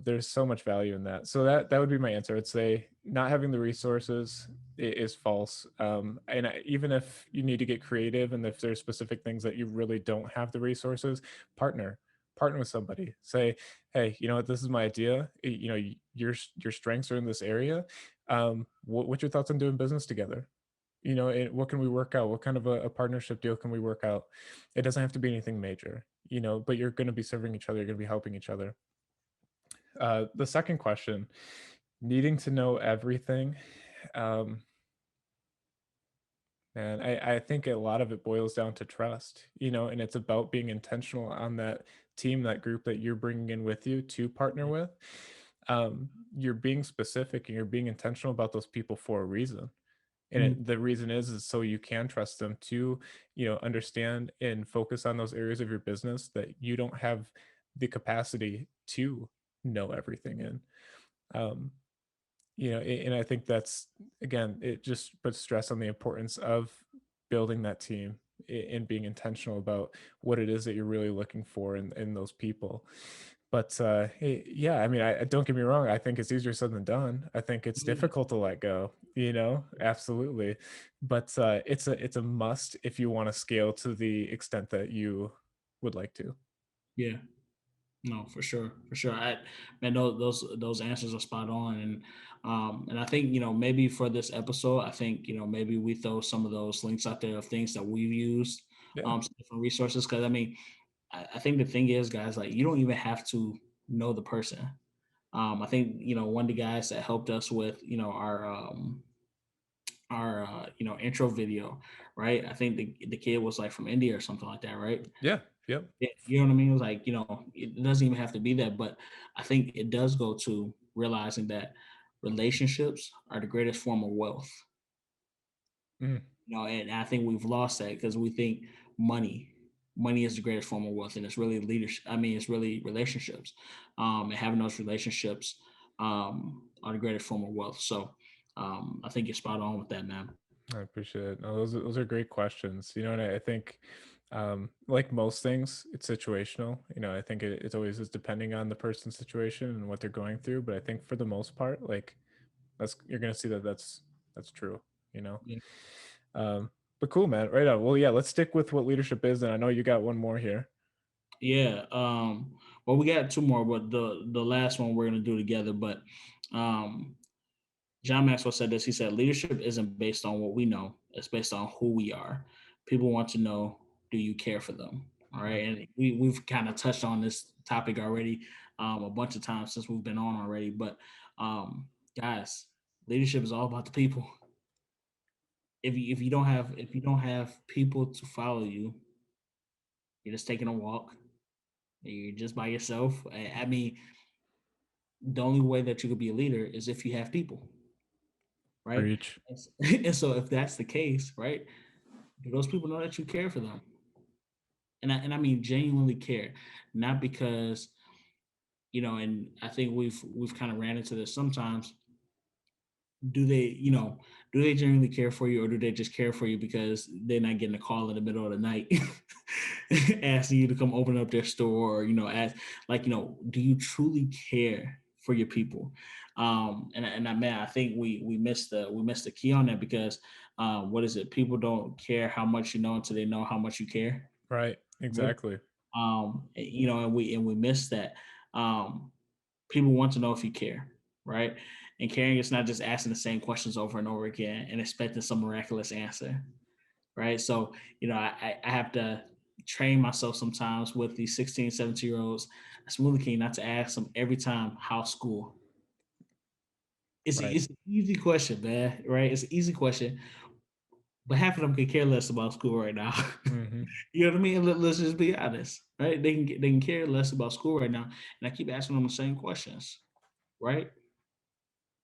There's so much value in that. So that would be my answer. I'd say not having the resources is false. And even if you need to get creative and if there's specific things that you really don't have the resources, partner with somebody. Say, hey, you know what, this is my idea. Your strengths are in this area. What's your thoughts on doing business together? And what can we work out? What kind of a partnership deal can we work out? It doesn't have to be anything major, but you're going to be serving each other, you're going to be helping each other. The second question, needing to know everything. Um, and I think a lot of it boils down to trust, and it's about being intentional on that team, that group that you're bringing in with you to partner with. You're being specific and you're being intentional about those people for a reason. And mm, the reason is so you can trust them to, understand and focus on those areas of your business that you don't have the capacity to know everything in. Um, and I think that's, again, it just puts stress on the importance of building that team and being intentional about what it is that you're really looking for in those people. But yeah, I mean, I don't get me wrong, I think it's easier said than done. I think it's yeah, difficult to let go, absolutely. But it's a must if you want to scale to the extent that you would like to. yeah. No, for sure, for sure. Man, those answers are spot on, and I think maybe for this episode, I think maybe we throw some of those links out there of things that we've used, Yeah. some different resources. Because I mean, I think the thing is, guys, like you don't even have to know the person. I think one of the guys that helped us with our intro video, right? I think the kid was like from India or something like that, right? Yeah. Yep. Yeah, you know what I mean? It was like, it doesn't even have to be that, but I think it does go to realizing that relationships are the greatest form of wealth. Mm. And I think we've lost that because we think money, money is the greatest form of wealth, and it's really leadership. I mean, it's really relationships, and having those relationships are the greatest form of wealth. So, I think you're spot on with that, man. I appreciate it. No, those are great questions. And I think, like most things, it's situational. I think it always is depending on the person's situation and what they're going through. But I think for the most part, like you're gonna see that that's true. You know. Yeah. Um, but cool, man. Right on. Well, yeah. Let's stick with what leadership is, and I know you got one more here. Yeah. Well, we got two more, but the last one we're gonna do together. But um, John Maxwell said this. He said, "Leadership isn't based on what we know; it's based on who we are. People want to know, do you care for them? All right." And we've kind of touched on this topic already a bunch of times since we've been on already. But guys, leadership is all about the people. If you don't have people to follow you, you're just taking a walk. You're just by yourself. I mean, the only way that you could be a leader is if you have people, right? Preach. And so if that's the case, right, do those people know that you care for them? And I mean genuinely care, not because and I think we've kind of ran into this sometimes. Do they, do they genuinely care for you, or do they just care for you because they're not getting a call in the middle of the night asking you to come open up their store, or ask, like, do you truly care for your people? And I man, I think we missed the key on that, because what is it? People don't care how much you know until they know how much you care. Right. Right? Exactly. And we missed that. Um, People want to know if you care, right? And caring is not just asking the same questions over and over again and expecting some miraculous answer, right? So, I have to train myself sometimes with these 16, 17 year olds. It's really key not to ask them every time, how's school? Right. It's an easy question, man, right? It's an easy question, but half of them could care less about school right now. Hmm. You know what I mean? Let's just be honest, right? They can care less about school right now, and I keep asking them the same questions, right?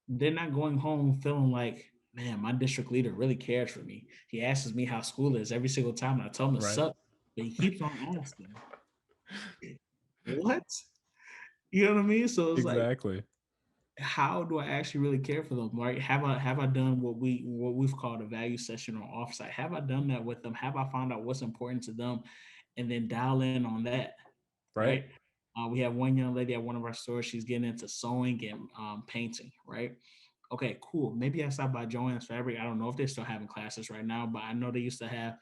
They're not going home feeling like, man, my district leader really cares for me. He asks me how school is every single time, and I tell him it Right. sucks, but he keeps on asking. What? You know what I mean? So it's like, Exactly. how do I actually really care for them? Right? Have I done what we've called a value session or offsite? Have I done that with them? Have I found out what's important to them, and then dial in on that? Right. Right? We have one young lady at one of our stores. She's getting into sewing and painting. Right? Okay, cool. Maybe I stopped by Joann's Fabric. I don't know if they're still having classes right now, but I know they used to have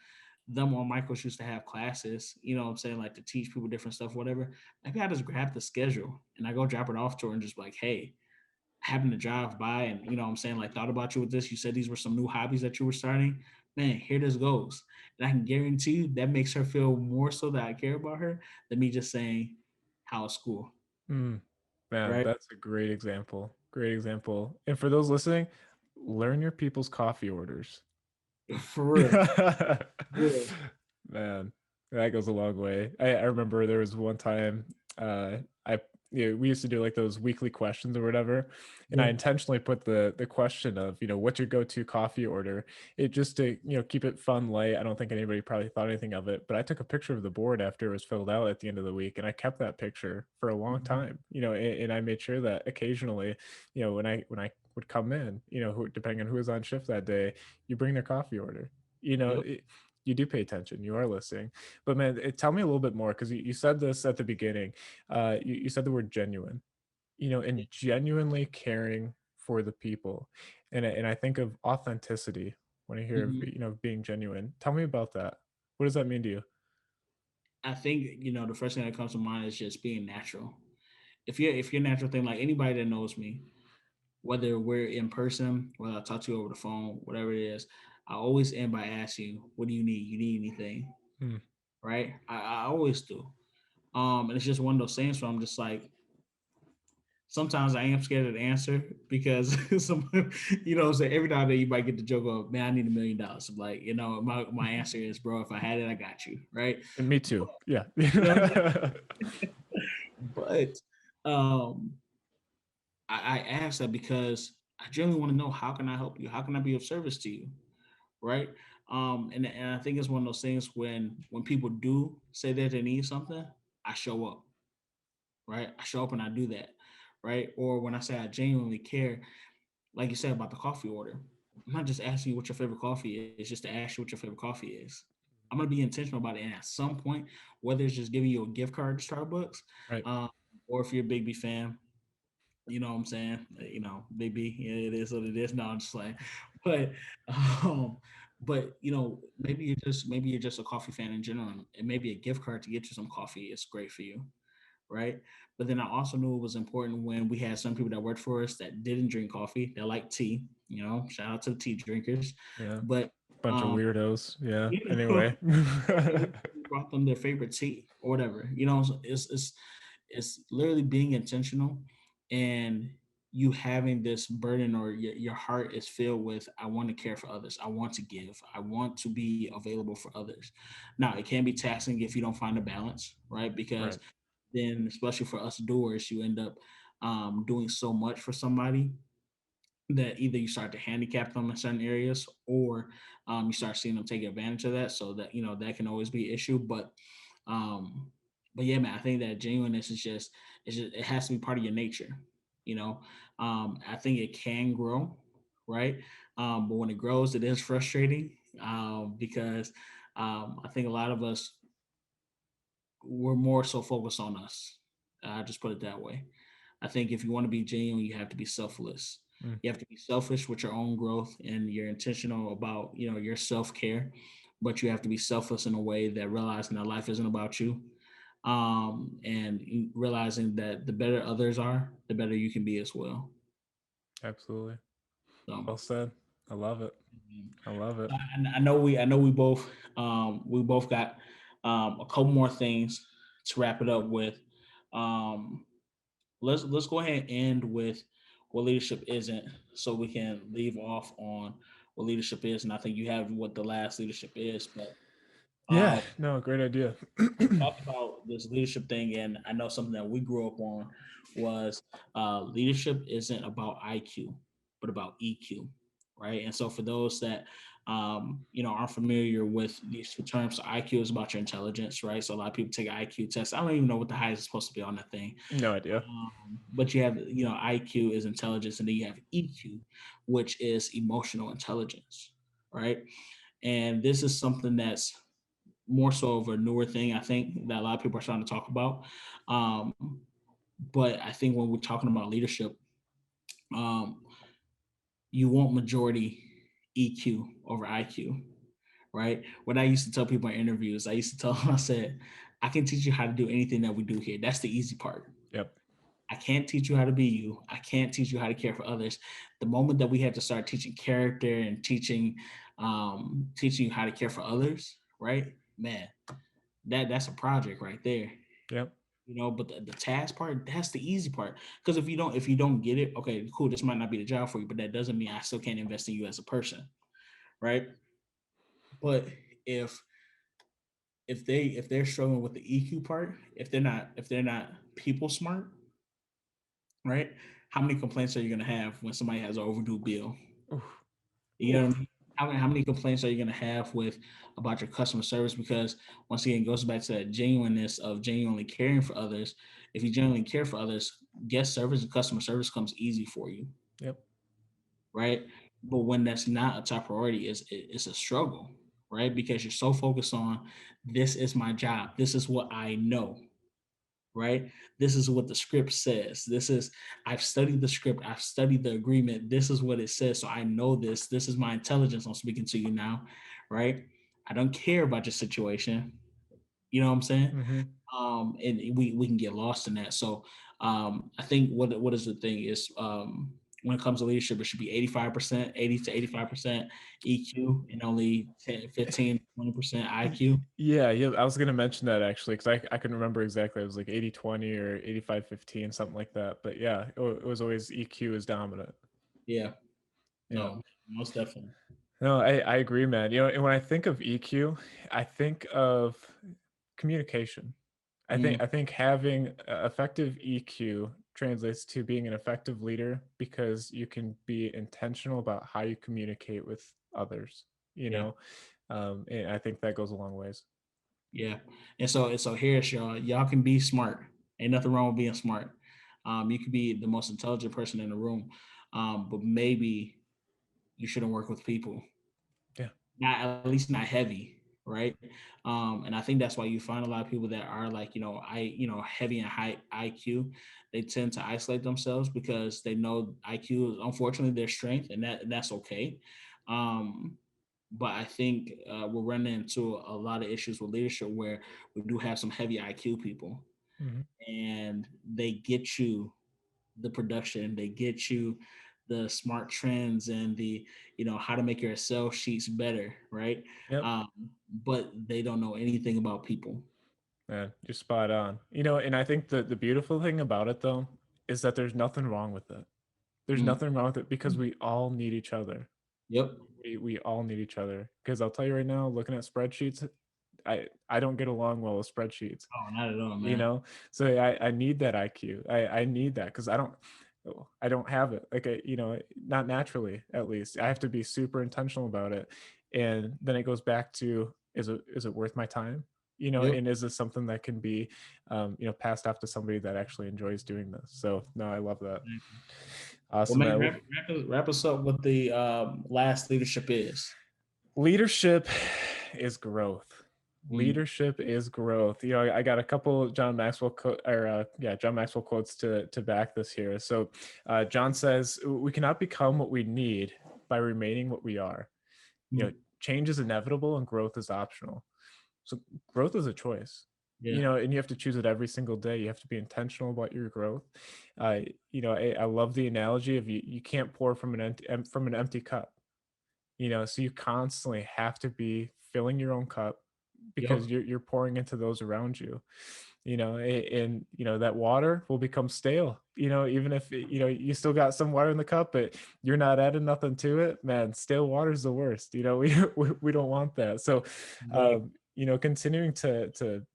them, or Michaels used to have classes, what I'm saying, like to teach people different stuff, whatever. Maybe I just grab the schedule and I go drop it off to her and just like, hey, I happened to drive by and what I'm saying, like thought about you with this. You said these were some new hobbies that you were starting. Man, here this goes. And I can guarantee you that makes her feel more so that I care about her than me just saying, how's school? Mm. Man, Right? that's a great example. Great example. And for those listening, learn your people's coffee orders. For real. Real. Man, that goes a long way. I remember there was one time I we used to do like those weekly questions or whatever, and I Yeah. intentionally put the question of, what's your go-to coffee order? It just to, keep it fun, light. I don't think anybody probably thought anything of it, but I took a picture of the board after it was filled out at the end of the week, and I kept that picture for a long Mhm. time, and I made sure that occasionally, when I would come in, depending on who was on shift that day, you bring their coffee order. You know, Yep. it, you do pay attention. You are listening. But man, tell me a little bit more, because you said this at the beginning. You said the word genuine. And genuinely caring for the people, and I think of authenticity when I hear of Mhm. being genuine. Tell me about that. What does that mean to you? I think the first thing that comes to mind is just being natural. If you're natural thing, like anybody that knows me, whether we're in person, whether I talk to you over the phone, whatever it is, I always end by asking you, what do you need? You need anything? Hmm. Right? I always do. And it's just one of those things where I'm just like, sometimes I am scared of the answer because so every now and then you might get the joke of, man, I need $1 million. I'm like, my answer is, bro, if I had it, I got you. Right. And me too. Yeah. You know, but um I ask that because I genuinely want to know, how can I help you? How can I be of service to you? Right? And I think it's one of those things when people do say that they need something, I show up, right? I show up and I do that, right? Or when I say I genuinely care, like you said about the coffee order, I'm not just asking you what your favorite coffee is, just to ask you what your favorite coffee is. I'm gonna be intentional about it, and at some point, whether it's just giving you a gift card to Starbucks, Right. um, or if you're a Big B fan, you know what I'm saying? Big B, yeah, it is what it is. No, I'm just like, but um, but maybe you're just a coffee fan in general, and maybe a gift card to get you some coffee is great for you, right? But then I also knew it was important when we had some people that worked for us that didn't drink coffee, that like tea. Shout out to the tea drinkers. Yeah. But Bunch of um, weirdos. Yeah. you know, Anyway. we brought them their favorite tea or whatever. So it's literally being intentional, and you having this burden, or your heart is filled with, I want to care for others, I want to give, I want to be available for others. Now it can be taxing if you don't find a balance, right? Because Right. then, especially for us doers, you end up doing so much for somebody that either you start to handicap them in certain areas, or you start seeing them take advantage of that. So that that can always be an issue. Um, but yeah, man, I think that genuineness is just it has to be part of your nature. You know, I think it can grow, right? But when it grows, it is frustrating because I think a lot of us, we're more so focused on us. I just put it that way. I think if you want to be genuine, you have to be selfless. Mm. You have to be selfish with your own growth, and you're intentional about your self care, but you have to be selfless in a way that realizing that life isn't about you, and realizing that the better others are, the better you can be as well. Absolutely. So Well said. I love it. I love it. I know we both got a couple more things to wrap it up with. Um, let's go ahead and end with what leadership isn't, so we can leave off on what leadership is. And I think you have what the last leadership is, but Yeah. um, No, great idea. we talked about this leadership thing, and I know something that we grew up on was leadership isn't about IQ, but about EQ, right? And so for those that aren't familiar with these two terms, so IQ is about your intelligence, right? So a lot of people take an IQ test. I don't even know what the highest is supposed to be on that thing. No idea. But you have, IQ is intelligence, and then you have EQ, which is emotional intelligence, right? And this is something that's more so of a newer thing, I think, that a lot of people are starting to talk about. Um, but I think when we're talking about leadership, um, you want majority EQ over IQ, right? What I used to tell people in interviews, I used to tell them, I said, I can teach you how to do anything that we do here. That's the easy part. Yep. I can't teach you how to be you. I can't teach you how to care for others. The moment that we have to start teaching character and teaching you how to care for others, right? Man, that's a project right there. Yep. But the task part, that's the easy part. Because if you don't get it, okay, cool, this might not be the job for you, but that doesn't mean I still can't invest in you as a person, right? But if if they're struggling with the EQ part, if they're not people smart, right? How many complaints are you gonna have when somebody has an overdue bill? Oof. You know what I Oof. mean? How many complaints are you gonna have with about your customer service? Because once again, it goes back to that genuineness of genuinely caring for others. If you genuinely care for others, guest service and customer service comes easy for you, Yep. right? But when that's not a top priority, it's a struggle, right? Because you're so focused on, this is my job, this is what I know, right? This is what the script says. I've studied the script, I've studied the agreement. This is what it says. So I know this. This is my intelligence. I'm speaking to you now, right? I don't care about your situation. You know what I'm saying? Mm-hmm. And we can get lost in that. So I think what is the thing is, when it comes to leadership, it should be 85%, 80 to 85% EQ, and only 10, 15, 20% IQ. Yeah, yeah. I was gonna mention that actually because I couldn't remember exactly. It was like 80-20 or 85-15, something like that. But yeah, it was always EQ is dominant. Yeah, Yeah. no, most definitely. No, I agree, man. And when I think of EQ, I think of communication. Mm, I think having effective EQ translates to being an effective leader because you can be intentional about how you communicate with others. You yeah. know, And I think that goes a long ways. Yeah. And so here's y'all can be smart. Ain't nothing wrong with being smart. You could be the most intelligent person in the room, but maybe you shouldn't work with people. Yeah. Not at least not heavy, right? And I think that's why you find a lot of people that are like, heavy and high IQ. They tend to isolate themselves because they know IQ is unfortunately their strength, and that's okay. Um, but I think we're running into a lot of issues with leadership where we do have some heavy IQ people, Mm-hmm. and they get you the production, they get you the smart trends and the how to make your Excel sheets better, right? Yep. Um, but they don't know anything about people. Man, you're spot on. And I think the beautiful thing about it though is that there's nothing wrong with it. There's Mm. nothing wrong with it because we all need each other. Yep. We all need each other. Because I'll tell you right now, looking at spreadsheets, I don't get along well with spreadsheets. Oh, not at all, you man. know so I need that IQ. I need that because I don't have it, like, not naturally. At least I have to be super intentional about it. And then it goes back to, is it worth my time, Yep. and is this something that can be passed off to somebody that actually enjoys doing this? So no, I love that. Well, Awesome, man, man. wrap us up with the last leadership is. Leadership is growth. Mm. Leadership is growth. I got a couple John Maxwell John Maxwell quotes to back this here. So John says, we cannot become what we need by remaining what we are. Mm. Change is inevitable and growth is optional. So growth is a choice. Yeah. And you have to choose it every single day. You have to be intentional about your growth. I love the analogy of, you can't pour from an empty cup. So you constantly have to be filling your own cup, because Yep. you're pouring into those around you. And that water will become stale, even if you still got some water in the cup, but you're not adding nothing to it. Man, stale water is the worst. We don't want that. So Exactly. continuing to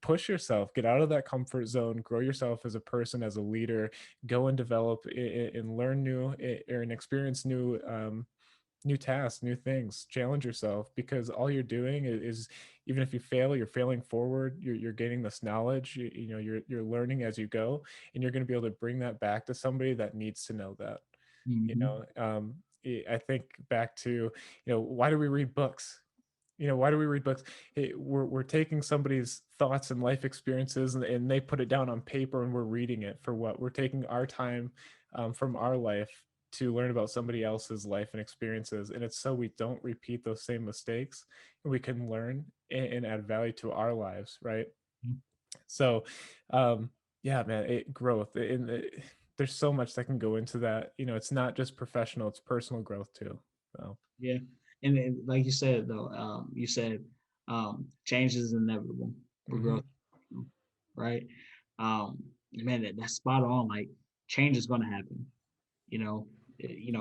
push yourself, get out of that comfort zone, grow yourself as a person, as a leader, go and develop and learn new, and experience new tasks, new things, challenge yourself, because all you're doing is, even if you fail, you're failing forward. You're gaining this knowledge. You're learning as you go, and you're going to be able to bring that back to somebody that needs to know that. Mhm. I think back to, why do we read books? Why do we read books? We're taking somebody's thoughts and life experiences, and they put it down on paper, and we're reading it for what? We're taking our time from our life to learn about somebody else's life and experiences. And it's so we don't repeat those same mistakes, and we can learn and add value to our lives, right? Mhm. So yeah, man, growth. There's so much that can go into that. It's not just professional, it's personal growth too. So Yeah. And like you said though, change is inevitable for mhm. growth, right? Man, that's spot on. Like change is gonna happen.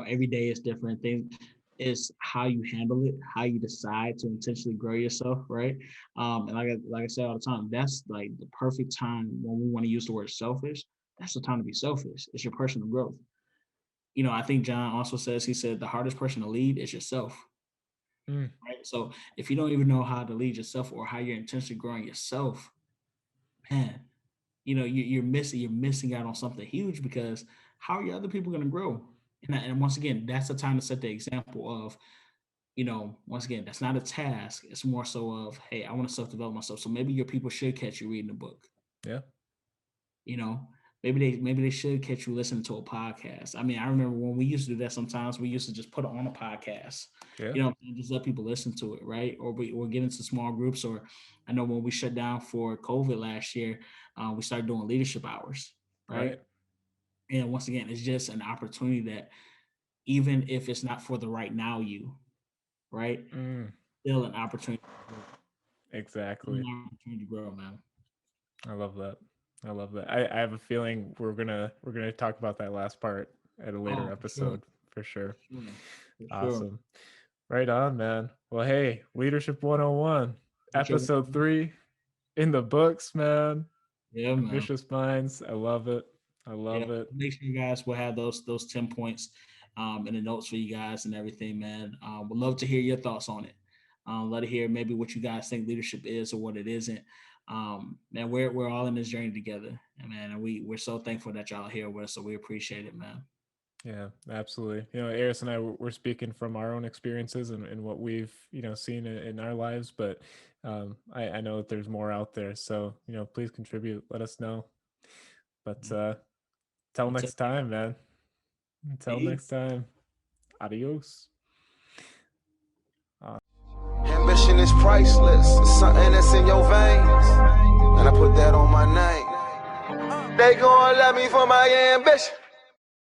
Every day is different. Things is how you handle it, how you decide to intentionally grow yourself, right? And like I say all the time, that's like the perfect time when we want to use the word selfish. That's the time to be selfish. It's your personal growth. I think John also says, he said the hardest person to lead is yourself, Mm, right? So if you don't even know how to lead yourself or how you're intentionally growing yourself, man, you're missing out on something huge, because how are your other people going to grow? And once again, that's the time to set the example of, once again, that's not a task. It's more so of, hey, I want to self-develop myself. So maybe your people should catch you reading a book. yeah. you know maybe they should catch you listening to a podcast. I mean, I remember when we used to do that. Sometimes we used to just put it on a podcast, Yeah. and just let people listen to it, right? Or get into small groups. Or I know when we shut down for COVID last year, we started doing leadership hours, right? Right. And once again, it's just an opportunity that, even if it's not for the right now you, right, Mm, still an opportunity to grow. Still exactly. an opportunity to grow, man. I love that. I love that. I have a feeling we're gonna talk about that last part at a later Oh, for sure, episode, for sure. for sure, for sure. Awesome. Right on, man. Well, hey, Leadership 101, Leadership episode 3 in the books, man. Yeah, man. Ambitious minds. I love it. I Yeah, love it. make sure you guys will have those 10 points in the notes for you guys and everything, man. Would love to hear your thoughts on it. Love to hear maybe what you guys think leadership is or what it isn't. Man, we're all in this journey together, and man, and we're so thankful that y'all are here with us. So we appreciate it, man. Yeah, absolutely. Aris and I, we're speaking from our own experiences and what we've, seen in our lives, but I know that there's more out there. So, please contribute, let us know. But till next time, man. Until next time. Adios. Ambition is priceless. It's something that's in your veins. And I put that on my name. They gon' love me for my ambition.